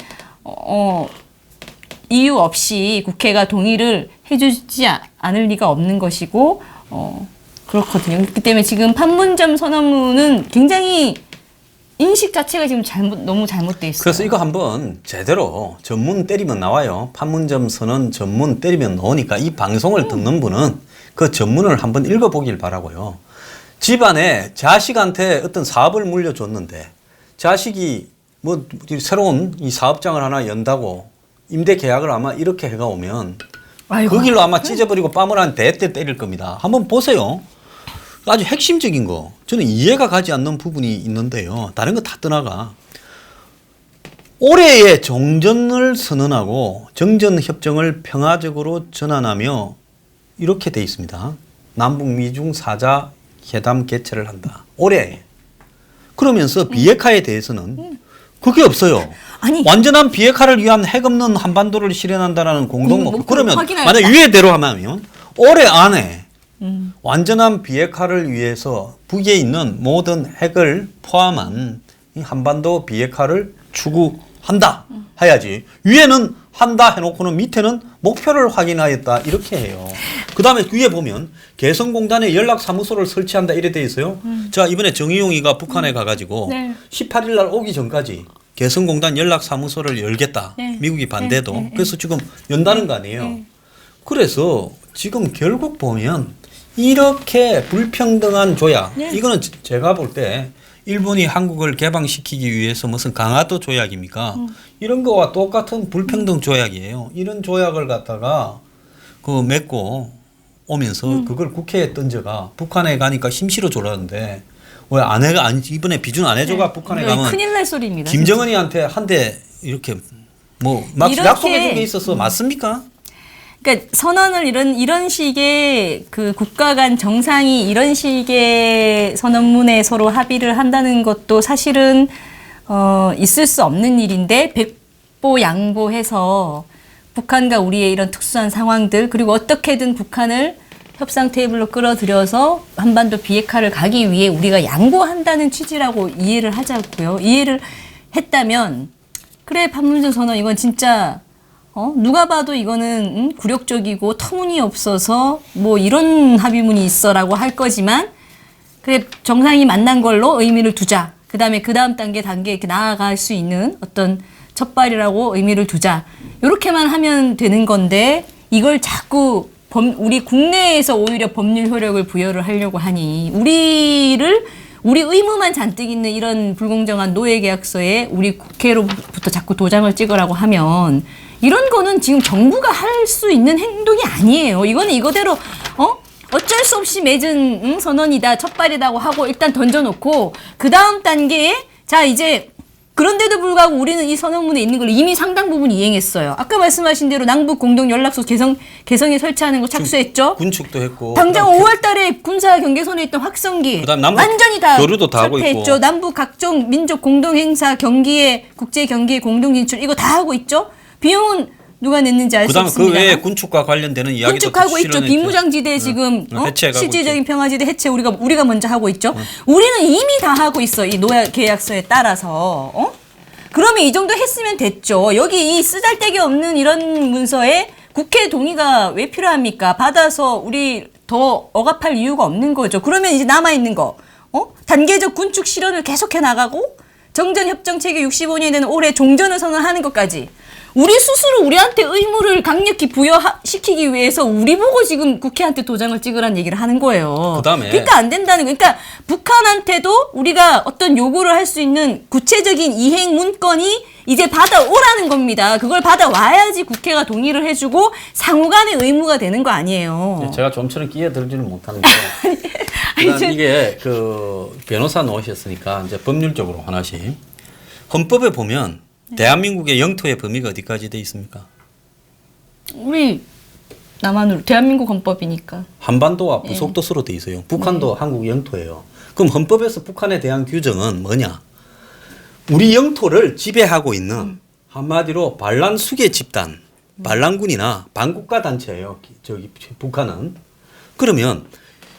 이유 없이 국회가 동의를 해주지 않을 리가 없는 것이고 그렇거든요. 그렇기 때문에 지금 판문점 선언문은 굉장히 인식 자체가 지금 너무 잘못돼 있어요. 그래서 이거 한번 제대로 전문 때리면 나와요. 판문점 선언 전문 때리면 나오니까 이 방송을 듣는 분은 그 전문을 한번 읽어보길 바라고요. 집안에 자식한테 어떤 사업을 물려줬는데 자식이 뭐 새로운 이 사업장을 하나 연다고 임대 계약을 아마 이렇게 해가 오면 아이고. 그 길로 아마 찢어버리고 뺨을 한 대대 때릴 겁니다. 한번 보세요. 아주 핵심적인 거. 저는 이해가 가지 않는 부분이 있는데요. 다른 거 다 떠나가. 올해에 종전을 선언하고 정전협정을 평화적으로 전환하며 이렇게 돼 있습니다. 남북 미중 4자 회담 개최를 한다. 올해. 그러면서 비핵화에 대해서는 그게 없어요. 아니. 완전한 비핵화를 위한 핵 없는 한반도를 실현한다라는 공동목표. 그러면 확인할까? 만약 유예대로 하면 올해 안에 완전한 비핵화를 위해서 북에 있는 모든 핵을 포함한 이 한반도 비핵화를 추구한다 해야지. 위에는 한다 해놓고는 밑에는 목표를 확인하였다 이렇게 해요. 그 다음에 위에 보면 개성공단에 연락사무소를 설치한다 이래 돼 있어요. 자, 이번에 정의용이가 북한에 가가지고 네. 18일 날 오기 전까지 개성공단 연락사무소를 열겠다. 네. 미국이 반대도. 네. 네. 그래서 지금 연다는 거 아니에요. 네. 그래서 지금 결국 보면 이렇게 불평등한 조약, 네. 이거는 제가 볼 때 일본이 한국을 개방시키기 위해서 무슨 강화도 조약입니까? 이런 거와 똑같은 불평등 조약이에요. 이런 조약을 갖다가 그 맺고 오면서 그걸 국회에 던져가 북한에 가니까 힘실어 줘라는데 왜 아내가 이번에 비준 안 해줘가 북한에 가면 큰일 날 소리입니다. 김정은이한테 한 대 이렇게 뭐 막 이렇게 약속해 준 게 있어서 맞습니까? 그러니까 선언을 이런 식의 그 국가 간 정상이 이런 식의 선언문에 서로 합의를 한다는 것도 사실은 있을 수 없는 일인데 백보양보해서 북한과 우리의 이런 특수한 상황들 그리고 어떻게든 북한을 협상 테이블로 끌어들여서 한반도 비핵화를 가기 위해 우리가 양보한다는 취지라고 이해를 하자고요. 이해를 했다면 그래 판문점 선언 이건 진짜 누가 봐도 이거는 굴욕적이고 터무니없어서 뭐 이런 합의문이 있어라고 할 거지만 그래 정상이 만난 걸로 의미를 두자. 그다음에 그 다음 단계 이렇게 나아갈 수 있는 어떤 첫발이라고 의미를 두자. 이렇게만 하면 되는 건데 이걸 자꾸 우리 국내에서 오히려 법률 효력을 부여를 하려고 하니 우리 의무만 잔뜩 있는 이런 불공정한 노예계약서에 우리 국회로부터 자꾸 도장을 찍으라고 하면 이런 거는 지금 정부가 할 수 있는 행동이 아니에요. 이거는 이거대로 어쩔 수 없이 맺은 선언이다, 첫발이라고 하고 일단 던져놓고 그 다음 단계에 자 이제 그런데도 불구하고 우리는 이 선언문에 있는 걸 이미 상당 부분 이행했어요. 아까 말씀하신 대로 남북 공동 연락소 개성에 설치하는 거 착수했죠. 군축도 했고. 당장 5월달에 군사 경계선에 있던 확성기 그다음 남북 완전히 다 교류도 다 하고 철폐했죠. 있고. 남북 각종 민족 공동 행사 경기에 국제 경기에 공동 진출 이거 다 하고 있죠. 비용은 누가 냈는지 알 수 그다음에 그 없습니다. 외에 군축과 관련되는 이야기도 군축하고 있죠. 실현했죠. 비무장지대 지금 해체하고 실질적인 평화지대 해체 우리가 먼저 하고 있죠. 우리는 이미 다 하고 있어. 이 노예 계약서에 따라서. 그러면 이 정도 했으면 됐죠. 여기 이 쓰잘데기 없는 이런 문서에 국회 동의가 왜 필요합니까? 받아서 우리 더 억압할 이유가 없는 거죠. 그러면 이제 남아있는 거. 단계적 군축 실현을 계속해 나가고 정전협정체계 65년이 되는 올해 종전을 선언하는 것까지 우리 스스로 우리한테 의무를 강력히 부여시키기 위해서 우리 보고 지금 국회한테 도장을 찍으라는 얘기를 하는 거예요. 그다음에 그러니까 안 된다는 거예요. 그러니까 북한한테도 우리가 어떤 요구를 할 수 있는 구체적인 이행 문건이 이제 받아오라는 겁니다. 그걸 받아와야지 국회가 동의를 해주고 상호간의 의무가 되는 거 아니에요. 제가 좀처럼 끼어들지는 못하는데 이게 그 변호사 나오셨으니까 이제 법률적으로 하나씩 헌법에 보면 대한민국의 영토의 범위가 어디까지 돼 있습니까? 우리 남한으로 대한민국 헌법이니까. 한반도와 부속도서로 돼 있어요. 북한도 한국 영토예요. 그럼 헌법에서 북한에 대한 규정은 뭐냐? 우리 영토를 지배하고 있는 한마디로 반란 수계 집단, 반란군이나 반국가 단체예요. 저기 북한은. 그러면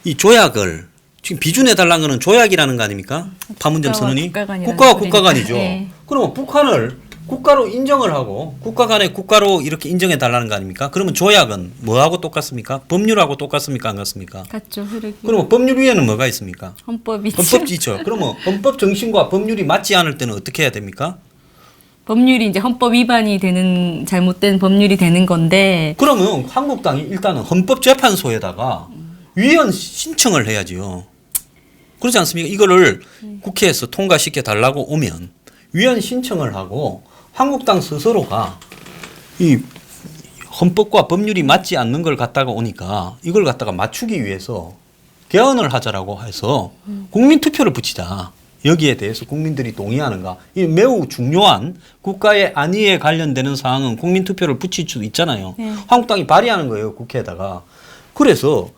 이 조약을 지금 비준해 달라는 거는 조약이라는 거 아닙니까? 판문점 선언이 국가와 국가가 국가간이죠. 네. 그러면 북한을 국가로 인정을 하고 국가 간에 국가로 이렇게 인정해 달라는 거 아닙니까? 그러면 조약은 뭐하고 똑같습니까? 법률하고 똑같습니까? 안 같습니까? 같죠. 흐르기. 그러면 법률 위에는 뭐가 있습니까? 헌법이죠. 헌법이 있죠. 그러면 헌법 정신과 법률이 맞지 않을 때는 어떻게 해야 됩니까? 법률이 이제 헌법 위반이 되는 잘못된 법률이 되는 건데 그러면 한국당이 일단은 헌법재판소에다가 위헌 신청을 해야지요. 그렇지 않습니까? 이거를 국회에서 통과시켜 달라고 오면 위헌 신청을 하고 한국당 스스로가 이 헌법과 법률이 맞지 않는 걸 갖다가 오니까 이걸 갖다가 맞추기 위해서 개헌을 하자라고 해서 국민투표를 붙이자. 여기에 대해서 국민들이 동의하는가? 이 매우 중요한 국가의 안위에 관련되는 사항은 국민투표를 붙일 수 있잖아요. 한국당이 발의하는 거예요, 국회에다가. 그래서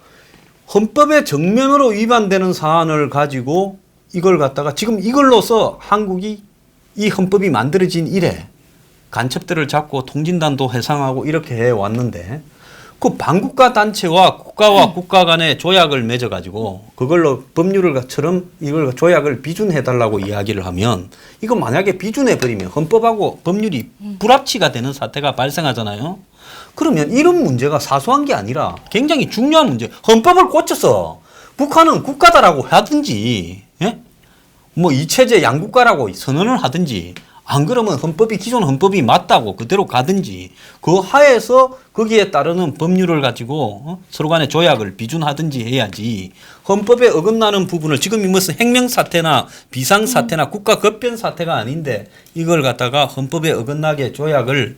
헌법의 정면으로 위반되는 사안을 가지고 이걸 갖다가 지금 이걸로서 한국이 이 헌법이 만들어진 이래 간첩들을 잡고 통진단도 해상하고 이렇게 해왔는데 그 반국가 단체와 국가와 국가 간의 조약을 맺어가지고 그걸로 법률을처럼 이걸 조약을 비준해달라고 이야기를 하면 이거 만약에 비준해버리면 헌법하고 법률이 불합치가 되는 사태가 발생하잖아요. 그러면 이런 문제가 사소한 게 아니라 굉장히 중요한 문제. 헌법을 고쳐서 북한은 국가다라고 하든지, 예? 뭐 이체제 양국가라고 선언을 하든지, 안 그러면 기존 헌법이 맞다고 그대로 가든지, 그 하에서 거기에 따르는 법률을 가지고 서로 간의 조약을 비준하든지 해야지, 헌법에 어긋나는 부분을 지금 무슨 핵명사태나 비상사태나 국가급변사태가 아닌데 이걸 갖다가 헌법에 어긋나게 조약을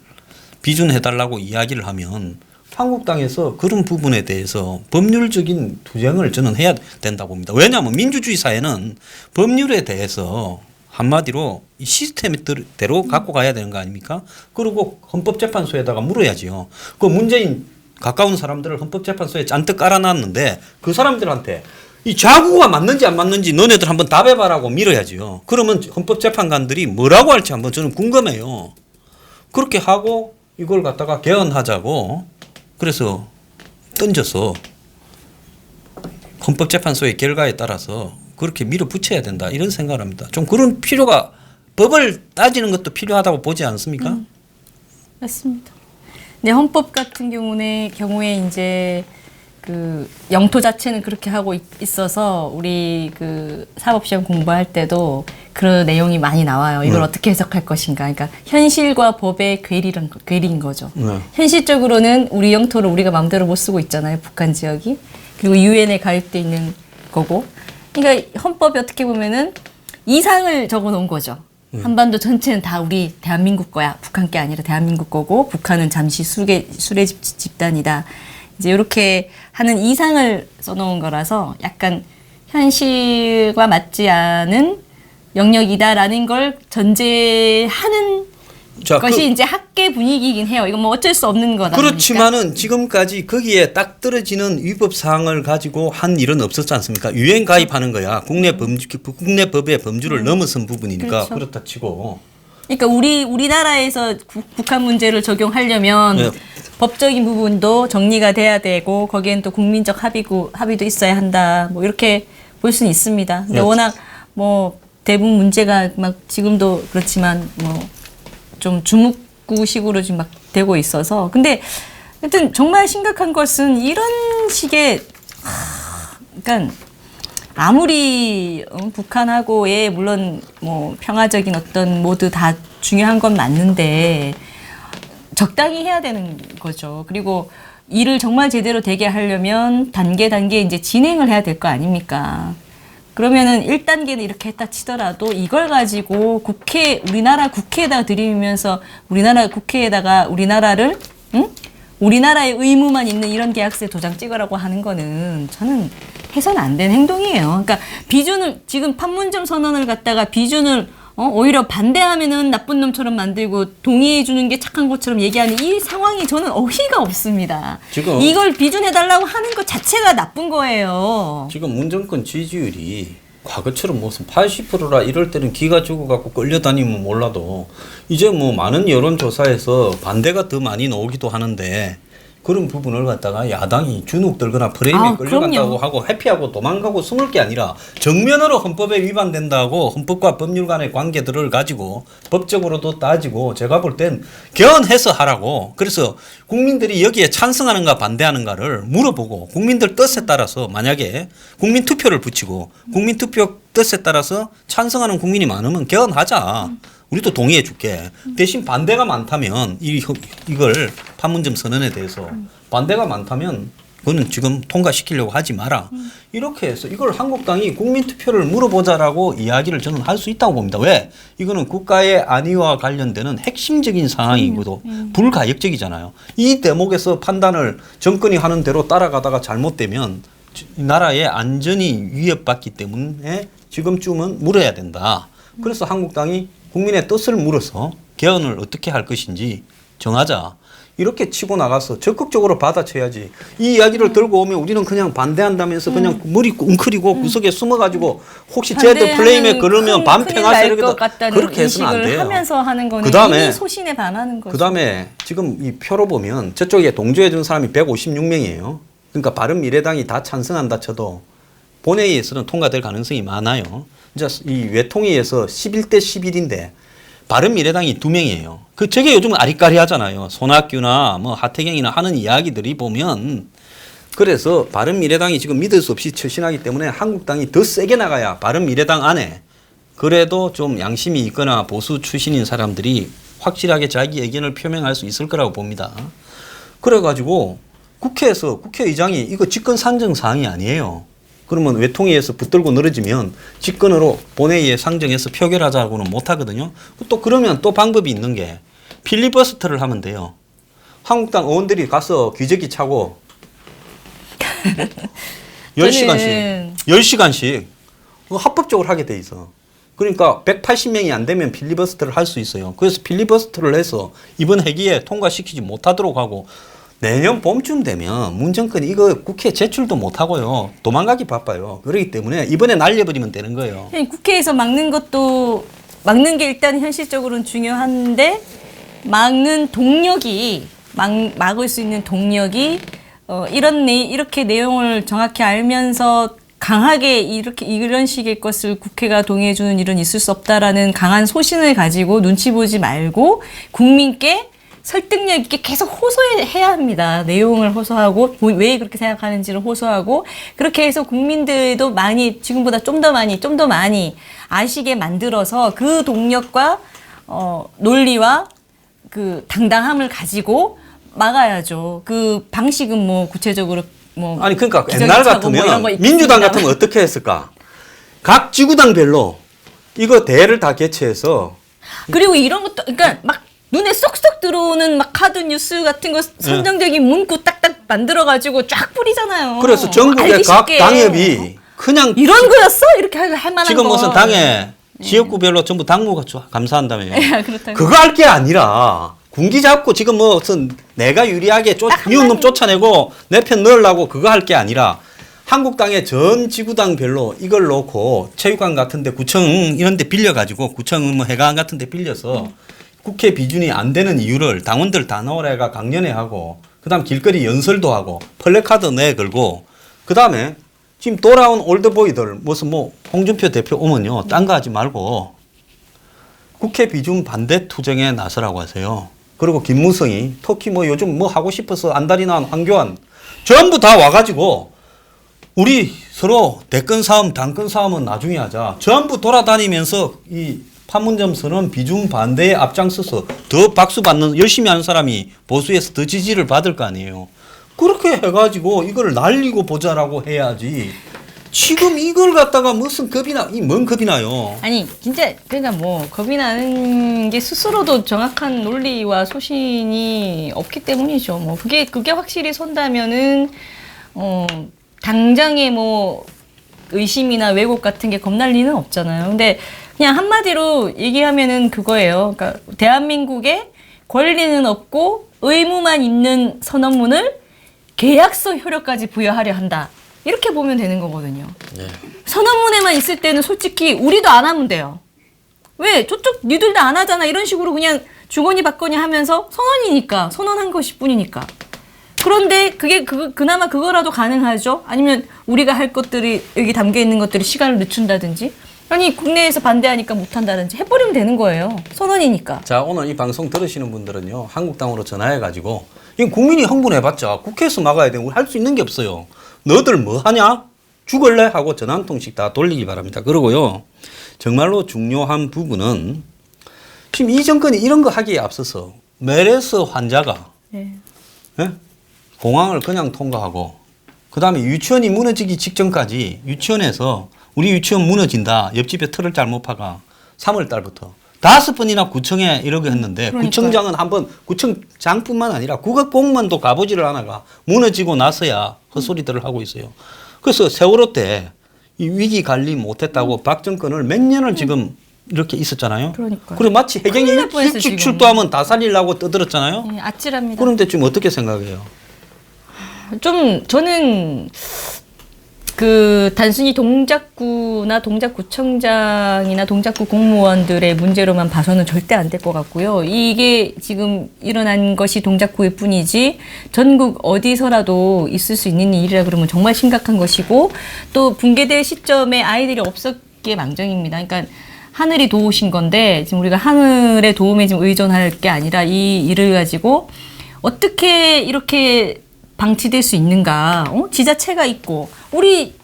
비준해달라고 이야기를 하면 한국당에서 그런 부분에 대해서 법률적인 투쟁을 저는 해야 된다고 봅니다. 왜냐하면 민주주의 사회는 법률에 대해서 한마디로 이 시스템대로 갖고 가야 되는 거 아닙니까? 그리고 헌법재판소에다가 물어야지요. 그 문재인 가까운 사람들을 헌법재판소에 잔뜩 깔아놨는데 그 사람들한테 이 자구가 맞는지 안 맞는지 너네들 한번 답해봐라고 밀어야지요. 그러면 헌법재판관들이 뭐라고 할지 한번 저는 궁금해요. 그렇게 하고 이걸 갖다가 개헌하자고 그래서 던져서 헌법재판소의 결과에 따라서 그렇게 밀어붙여야 된다 이런 생각을 합니다. 좀 그런 필요가 법을 따지는 것도 필요하다고 보지 않습니까? 맞습니다. 네, 헌법 같은 경우에 이제 그 영토 자체는 그렇게 하고 있어서 우리 그 사법시험 공부할 때도 그런 내용이 많이 나와요. 이걸 어떻게 해석할 것인가. 그러니까 현실과 법의 괴리인 거죠. 현실적으로는 우리 영토를 우리가 마음대로 못 쓰고 있잖아요. 북한 지역이. 그리고 유엔에 가입돼 있는 거고. 그러니까 헌법이 어떻게 보면은 이상을 적어 놓은 거죠. 한반도 전체는 다 우리 대한민국 거야. 북한 게 아니라 대한민국 거고 북한은 잠시 수레집 집단이다. 이제 이렇게 하는 이상을 써놓은 거라서 약간 현실과 맞지 않은 영역이다라는 걸 전제하는 것이 이제 학계 분위기이긴 해요. 이건 뭐 어쩔 수 없는 거다. 그렇지만은 지금까지 거기에 딱 떨어지는 위법 사항을 가지고 한 일은 없었지 않습니까? 유엔 가입하는 거야. 국내 법의 범주를 넘어선 부분이니까 그렇죠. 그렇다 치고. 그러니까 우리나라에서 북한 문제를 적용하려면 네. 법적인 부분도 정리가 돼야 되고 거기엔 또 국민적 합의도 있어야 한다. 뭐 이렇게 볼 수는 있습니다. 근데 네. 워낙 뭐 대부분 문제가 막 지금도 그렇지만 뭐 좀 주묵구식으로 지금 막 되고 있어서 근데 하여튼 정말 심각한 것은 이런 식의 그러니까 아무리 북한하고의 물론 뭐 평화적인 어떤 모두 다 중요한 건 맞는데 적당히 해야 되는 거죠. 그리고 일을 정말 제대로 되게 하려면 단계 이제 진행을 해야 될 거 아닙니까? 그러면은 1단계는 이렇게 했다 치더라도 이걸 가지고 우리나라 국회에다가 들이밀면서 우리나라 국회에다가 우리나라를 우리나라의 의무만 있는 이런 계약서에 도장 찍으라고 하는 거는 저는 해서는 안 되는 행동이에요. 그러니까 비준을 지금 판문점 선언을 갖다가 비준을 오히려 반대하면은 나쁜 놈처럼 만들고 동의해 주는 게 착한 것처럼 얘기하는 이 상황이 저는 어이가 없습니다. 지금 이걸 비준해달라고 하는 것 자체가 나쁜 거예요. 지금 문정권 지지율이 과거처럼 무슨 80%라 이럴 때는 기가 죽어갖고 끌려다니면 몰라도 이제 뭐 많은 여론조사에서 반대가 더 많이 나오기도 하는데 그런 부분을 갖다가 야당이 주눅 들거나 프레임에 끌려간다고 그럼요. 하고 회피하고 도망가고 숨을 게 아니라 정면으로 헌법에 위반된다고 헌법과 법률 간의 관계들을 가지고 법적으로도 따지고 제가 볼 땐 개헌해서 하라고. 그래서 국민들이 여기에 찬성하는가 반대하는가를 물어보고 국민들 뜻에 따라서 만약에 국민 투표를 붙이고 국민 투표 뜻에 따라서 찬성하는 국민이 많으면 개헌하자. 우리도 동의해 줄게. 대신 반대가 많다면 이걸 판문점 선언에 대해서 반대가 많다면 그거는 지금 통과시키려고 하지 마라. 이렇게 해서 이걸 한국당이 국민투표를 물어보자라고 이야기를 저는 할 수 있다고 봅니다. 왜? 이거는 국가의 안위와 관련되는 핵심적인 상황이고도 불가역적이잖아요. 이 대목에서 판단을 정권이 하는 대로 따라가다가 잘못되면 이 나라의 안전이 위협받기 때문에 지금쯤은 물어야 된다. 그래서 한국당이 국민의 뜻을 물어서 개헌을 어떻게 할 것인지 정하자. 이렇게 치고 나가서 적극적으로 받아쳐야지. 이 이야기를 들고 오면 우리는 그냥 반대한다면서 그냥 머리 웅크리고 구석에 숨어가지고 혹시 제드 플레임에 그러면 반평하세요. 그렇게 해서는 안 돼요. 하면서 하는 거는 그다음에 이미 소신에 반하는 거죠. 그다음에 지금 이 표로 보면 저쪽에 동조해 준 사람이 156명이에요. 그러니까 바른미래당이 다 찬성한다 쳐도 본회의에서는 통과될 가능성이 많아요. 이제 이 외통위에서 11대 11인데 바른미래당이 2명이에요. 저게 요즘 아리까리하잖아요. 손학규나 뭐 하태경이나 하는 이야기들이 보면 그래서 바른미래당이 지금 믿을 수 없이 처신하기 때문에 한국당이 더 세게 나가야 바른미래당 안에 그래도 좀 양심이 있거나 보수 출신인 사람들이 확실하게 자기 의견을 표명할 수 있을 거라고 봅니다. 그래가지고 국회에서 국회의장이 이거 직권 상정 사항이 아니에요. 그러면 외통위에서 붙들고 늘어지면 직권으로 본회의에 상정해서 표결하자고는 못하거든요. 또 그러면 또 방법이 있는 게 필리버스터를 하면 돼요. 한국당 의원들이 가서 귀재기 차고 10시간씩 합법적으로 하게 돼 있어. 그러니까 180명이 안 되면 필리버스터를 할 수 있어요. 그래서 필리버스터를 해서 이번 회기에 통과시키지 못하도록 하고 내년 봄쯤 되면 문 정권이 이거 국회에 제출도 못하고요. 도망가기 바빠요. 그렇기 때문에 이번에 날려버리면 되는 거예요. 국회에서 막는 게 일단 현실적으로는 중요한데 막는 동력이 막을 수 있는 동력이 이렇게 내용을 정확히 알면서 강하게 이런 식의 것을 국회가 동의해주는 일은 있을 수 없다라는 강한 소신을 가지고 눈치 보지 말고 국민께 설득력 있게 계속 호소해야 합니다. 내용을 호소하고 왜 그렇게 생각하는지를 호소하고 그렇게 해서 국민들도 많이 지금보다 좀 더 많이 아시게 만들어서 그 동력과 논리와 그 당당함을 가지고 막아야죠. 그 방식은 뭐 구체적으로 뭐 아니 그러니까 옛날 같으면 민주당 같으면 어떻게 했을까? 각 지구당별로 이거 대회를 다 개최해서 그리고 이런 것도 그러니까 막 눈에 쏙쏙 들어오는 막 카드 뉴스 같은 거 선정적인 문구 딱딱 만들어가지고 쫙 뿌리잖아요. 그래서 전국의 각 당협이 그냥 이런 거였어? 이렇게 할 만한 지금 거. 무슨 당에 지역구별로 전부 당무가 감사한다며요. 그렇다고. 그거 할 게 아니라 군기 잡고 지금 무슨 내가 유리하게 미운 놈 쫓아내고 내 편 넣으려고 그거 할 게 아니라 한국당의 전 지구당별로 이걸 놓고 체육관 같은데 구청 이런 데 빌려가지고 구청 뭐 회관 같은 데 빌려서 국회 비준이 안 되는 이유를 당원들 다 나오라가 강연회 하고 그다음 길거리 연설도 하고 플래카드 내걸고 그다음에 지금 돌아온 올드보이들 무슨 뭐 홍준표 대표 오면요 딴 거 하지 말고 국회 비준 반대 투쟁에 나서라고 하세요. 그리고 김무성이 특히 뭐 요즘 뭐 하고 싶어서 안달이 난 황교안 전부 다 와가지고 우리 서로 대권 싸움 당권 싸움은 나중에 하자. 전부 돌아다니면서 이 판문점 선언 비준 반대에 앞장서서 더 박수 받는 열심히 하는 사람이 보수에서 더 지지를 받을 거 아니에요. 그렇게 해가지고 이걸 날리고 보자라고 해야지. 지금 이걸 갖다가 무슨 겁이 뭔 겁이 나요. 아니 진짜 그러니까 뭐 겁이 나는 게 스스로도 정확한 논리와 소신이 없기 때문이죠. 뭐 그게 확실히 선다면은 당장의 뭐 의심이나 왜곡 같은 게 겁날 리는 없잖아요. 근데 그냥 한마디로 얘기하면은 그거예요. 그러니까 대한민국에 권리는 없고 의무만 있는 선언문을 계약서 효력까지 부여하려 한다. 이렇게 보면 되는 거거든요. 네. 선언문에만 있을 때는 솔직히 우리도 안 하면 돼요. 왜? 저쪽 니들도 안 하잖아. 이런 식으로 그냥 주거니 받거니 하면서 선언이니까 선언한 것일 뿐이니까. 그런데 그게 그나마 그거라도 가능하죠? 아니면 우리가 할 것들이 여기 담겨 있는 것들이 시간을 늦춘다든지 아니 국내에서 반대하니까 못한다든지 해버리면 되는 거예요. 선언이니까. 자, 오늘 이 방송 들으시는 분들은요, 한국당으로 전화해가지고, 이 국민이 흥분해봤자 국회에서 막아야 되고 할 수 있는 게 없어요. 너들 뭐 하냐? 죽을래? 하고 전화 한 통씩 다 돌리기 바랍니다. 그리고요, 정말로 중요한 부분은 지금 이 정권이 이런 거 하기에 앞서서 메르스 환자가 네. 예? 공항을 그냥 통과하고 그 다음에 유치원이 무너지기 직전까지 유치원에서 우리 유치원 무너진다. 옆집에 틀을 잘못 파가 3월 달부터 5번이나 구청에 이러고 했는데 그러니까요. 구청장은 한번 구청장뿐만 아니라 국가공무원도 가보지를 않아가 무너지고 나서야 헛소리들을 하고 있어요. 그래서 세월호 때 이 위기 관리 못했다고 박 정권을 몇 년을 지금 이렇게 있었잖아요. 그러니까요. 그리고 마치 해경이 큰일 날 뻔했어요, 일찍 지금. 출동하면 다 살리려고 떠들었잖아요. 네, 아찔합니다. 그런데 지금 어떻게 생각해요? 좀 저는 그 단순히 동작구나 동작구청장이나 동작구 공무원들의 문제로만 봐서는 절대 안 될 것 같고요. 이게 지금 일어난 것이 동작구일 뿐이지 전국 어디서라도 있을 수 있는 일이라 그러면 정말 심각한 것이고 또 붕괴될 시점에 아이들이 없었기에 망정입니다. 그러니까 하늘이 도우신 건데 지금 우리가 하늘의 도움에 지금 의존할 게 아니라 이 일을 가지고 어떻게 이렇게 방치될 수 있는가? 지자체가 있고 우리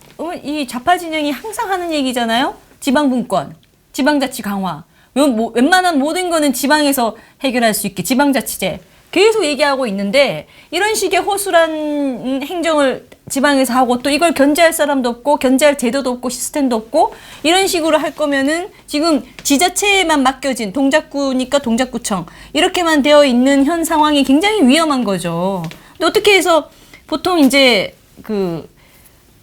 이 좌파 진영이 항상 하는 얘기잖아요. 지방분권, 지방자치 강화. 웬만한 모든 거는 지방에서 해결할 수 있게 지방자치제 계속 얘기하고 있는데 이런 식의 허술한 행정을 지방에서 하고 또 이걸 견제할 사람도 없고 견제할 제도도 없고 시스템도 없고 이런 식으로 할 거면은 지금 지자체에만 맡겨진 동작구니까 동작구청 이렇게만 되어 있는 현 상황이 굉장히 위험한 거죠. 근데 어떻게 해서 보통 이제 그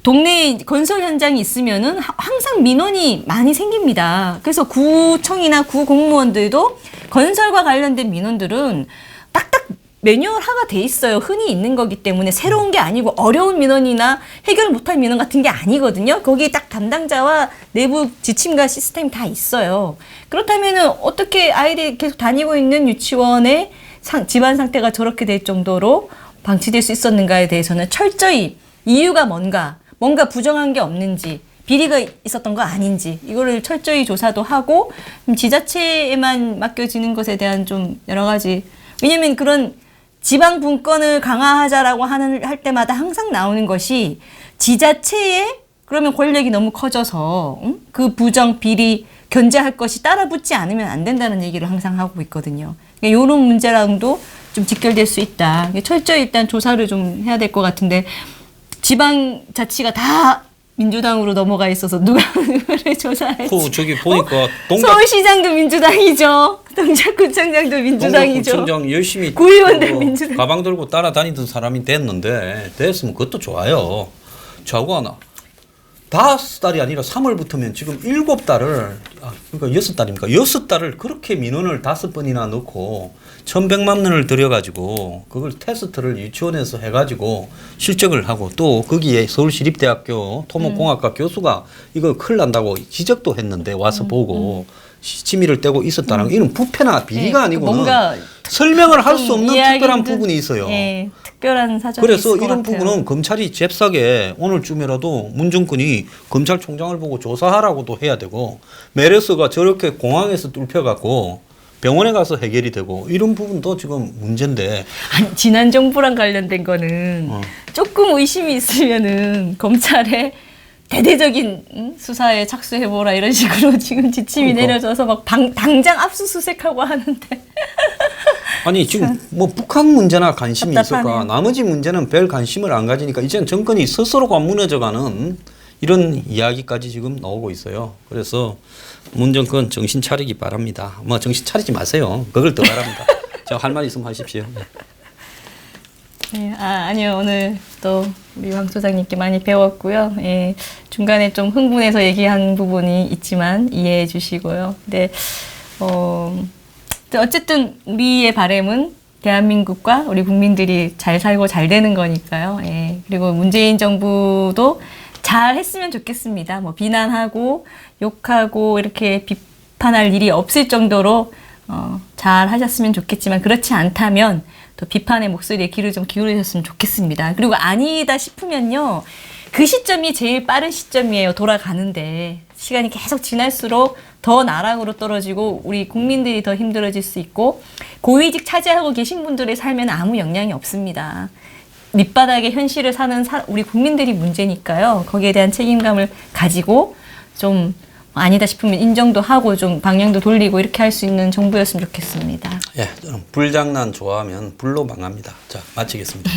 동네 건설 현장이 있으면은 항상 민원이 많이 생깁니다. 그래서 구청이나 구 공무원들도 건설과 관련된 민원들은 딱딱 매뉴얼화가 돼 있어요. 흔히 있는 거기 때문에 새로운 게 아니고 어려운 민원이나 해결 못할 민원 같은 게 아니거든요. 거기에 딱 담당자와 내부 지침과 시스템이 다 있어요. 그렇다면은 어떻게 아이들이 계속 다니고 있는 유치원의 집안 상태가 저렇게 될 정도로 방치될 수 있었는가에 대해서는 철저히 이유가 뭔가 부정한 게 없는지 비리가 있었던 거 아닌지 이거를 철저히 조사도 하고 지자체에만 맡겨지는 것에 대한 좀 여러 가지 왜냐면 그런 지방 분권을 강화하자라고 할 때마다 항상 나오는 것이 지자체에 그러면 권력이 너무 커져서 그 부정 비리 견제할 것이 따라붙지 않으면 안 된다는 얘기를 항상 하고 있거든요. 그러니까 이런 문제랑도 좀 직결될 수 있다. 철저히 일단 조사를 좀 해야 될 것 같은데 지방 자치가 다 민주당으로 넘어가 있어서 누가 누구를 조사할지. 저기 보니까 서울시장도 민주당이죠. 동작구청장도 민주당이죠. 동작구청장 열심히 구의원들 민주당. 가방 들고 따라다니던 사람이 됐는데 됐으면 그것도 좋아요. 저하고 하나 5달이 아니라 3월부터면 지금 7달을 그러니까 6달입니까? 6달을 그렇게 민원을 5번이나 넣고 1,100만 원을 들여가지고 그걸 테스트를 유치원에서 해가지고 실적을 하고 또 거기에 서울시립대학교 토목공학과 교수가 이거 큰일 난다고 지적도 했는데 와서 보고 시치미를 떼고 있었다는 이런 부패나 비리가 아니고는 뭔가 설명을 할 수 없는 특별한 부분이 있어요. 예, 특별한 사정이 그래서 있을 것 이런 같아요. 부분은 검찰이 잽싸게 오늘쯤이라도 문정권이 검찰총장을 보고 조사하라고도 해야 되고 메르스가 저렇게 공항에서 뚫혀갖고 병원에 가서 해결이 되고 이런 부분도 지금 문제인데 아니, 지난 정부랑 관련된 거는 조금 의심이 있으면은 검찰에 대대적인 수사에 착수해보라 이런 식으로 지금 지침이 그러니까. 내려져서 막 당장 압수수색하고 하는데 아니 지금 뭐 북한 문제나 관심이 답답하네요. 있을까 나머지 문제는 별 관심을 안 가지니까 이제는 정권이 스스로가 무너져가는 이런 이야기까지 지금 나오고 있어요. 그래서 문 정권 정신 차리기 바랍니다. 뭐 정신 차리지 마세요. 그걸 더 바랍니다. 자, 할 말 있으면 하십시오. 네, 아니요. 오늘 또 우리 황 소장님께 많이 배웠고요. 예, 중간에 좀 흥분해서 얘기한 부분이 있지만 이해해 주시고요. 근데 어쨌든 우리의 바람은 대한민국과 우리 국민들이 잘 살고 잘 되는 거니까요. 예, 그리고 문재인 정부도 잘 했으면 좋겠습니다. 뭐 비난하고 욕하고 이렇게 비판할 일이 없을 정도로 잘 하셨으면 좋겠지만 그렇지 않다면 또 비판의 목소리에 귀를 좀 기울이셨으면 좋겠습니다. 그리고 아니다 싶으면요. 그 시점이 제일 빠른 시점이에요. 돌아가는데. 시간이 계속 지날수록 더 나락으로 떨어지고 우리 국민들이 더 힘들어질 수 있고 고위직 차지하고 계신 분들의 삶에는 아무 영향이 없습니다. 밑바닥의 현실을 사는 우리 국민들이 문제니까요. 거기에 대한 책임감을 가지고 좀 아니다 싶으면 인정도 하고 좀 방향도 돌리고 이렇게 할 수 있는 정부였으면 좋겠습니다. 예, 저는 불장난 좋아하면 불로 망합니다. 자, 마치겠습니다.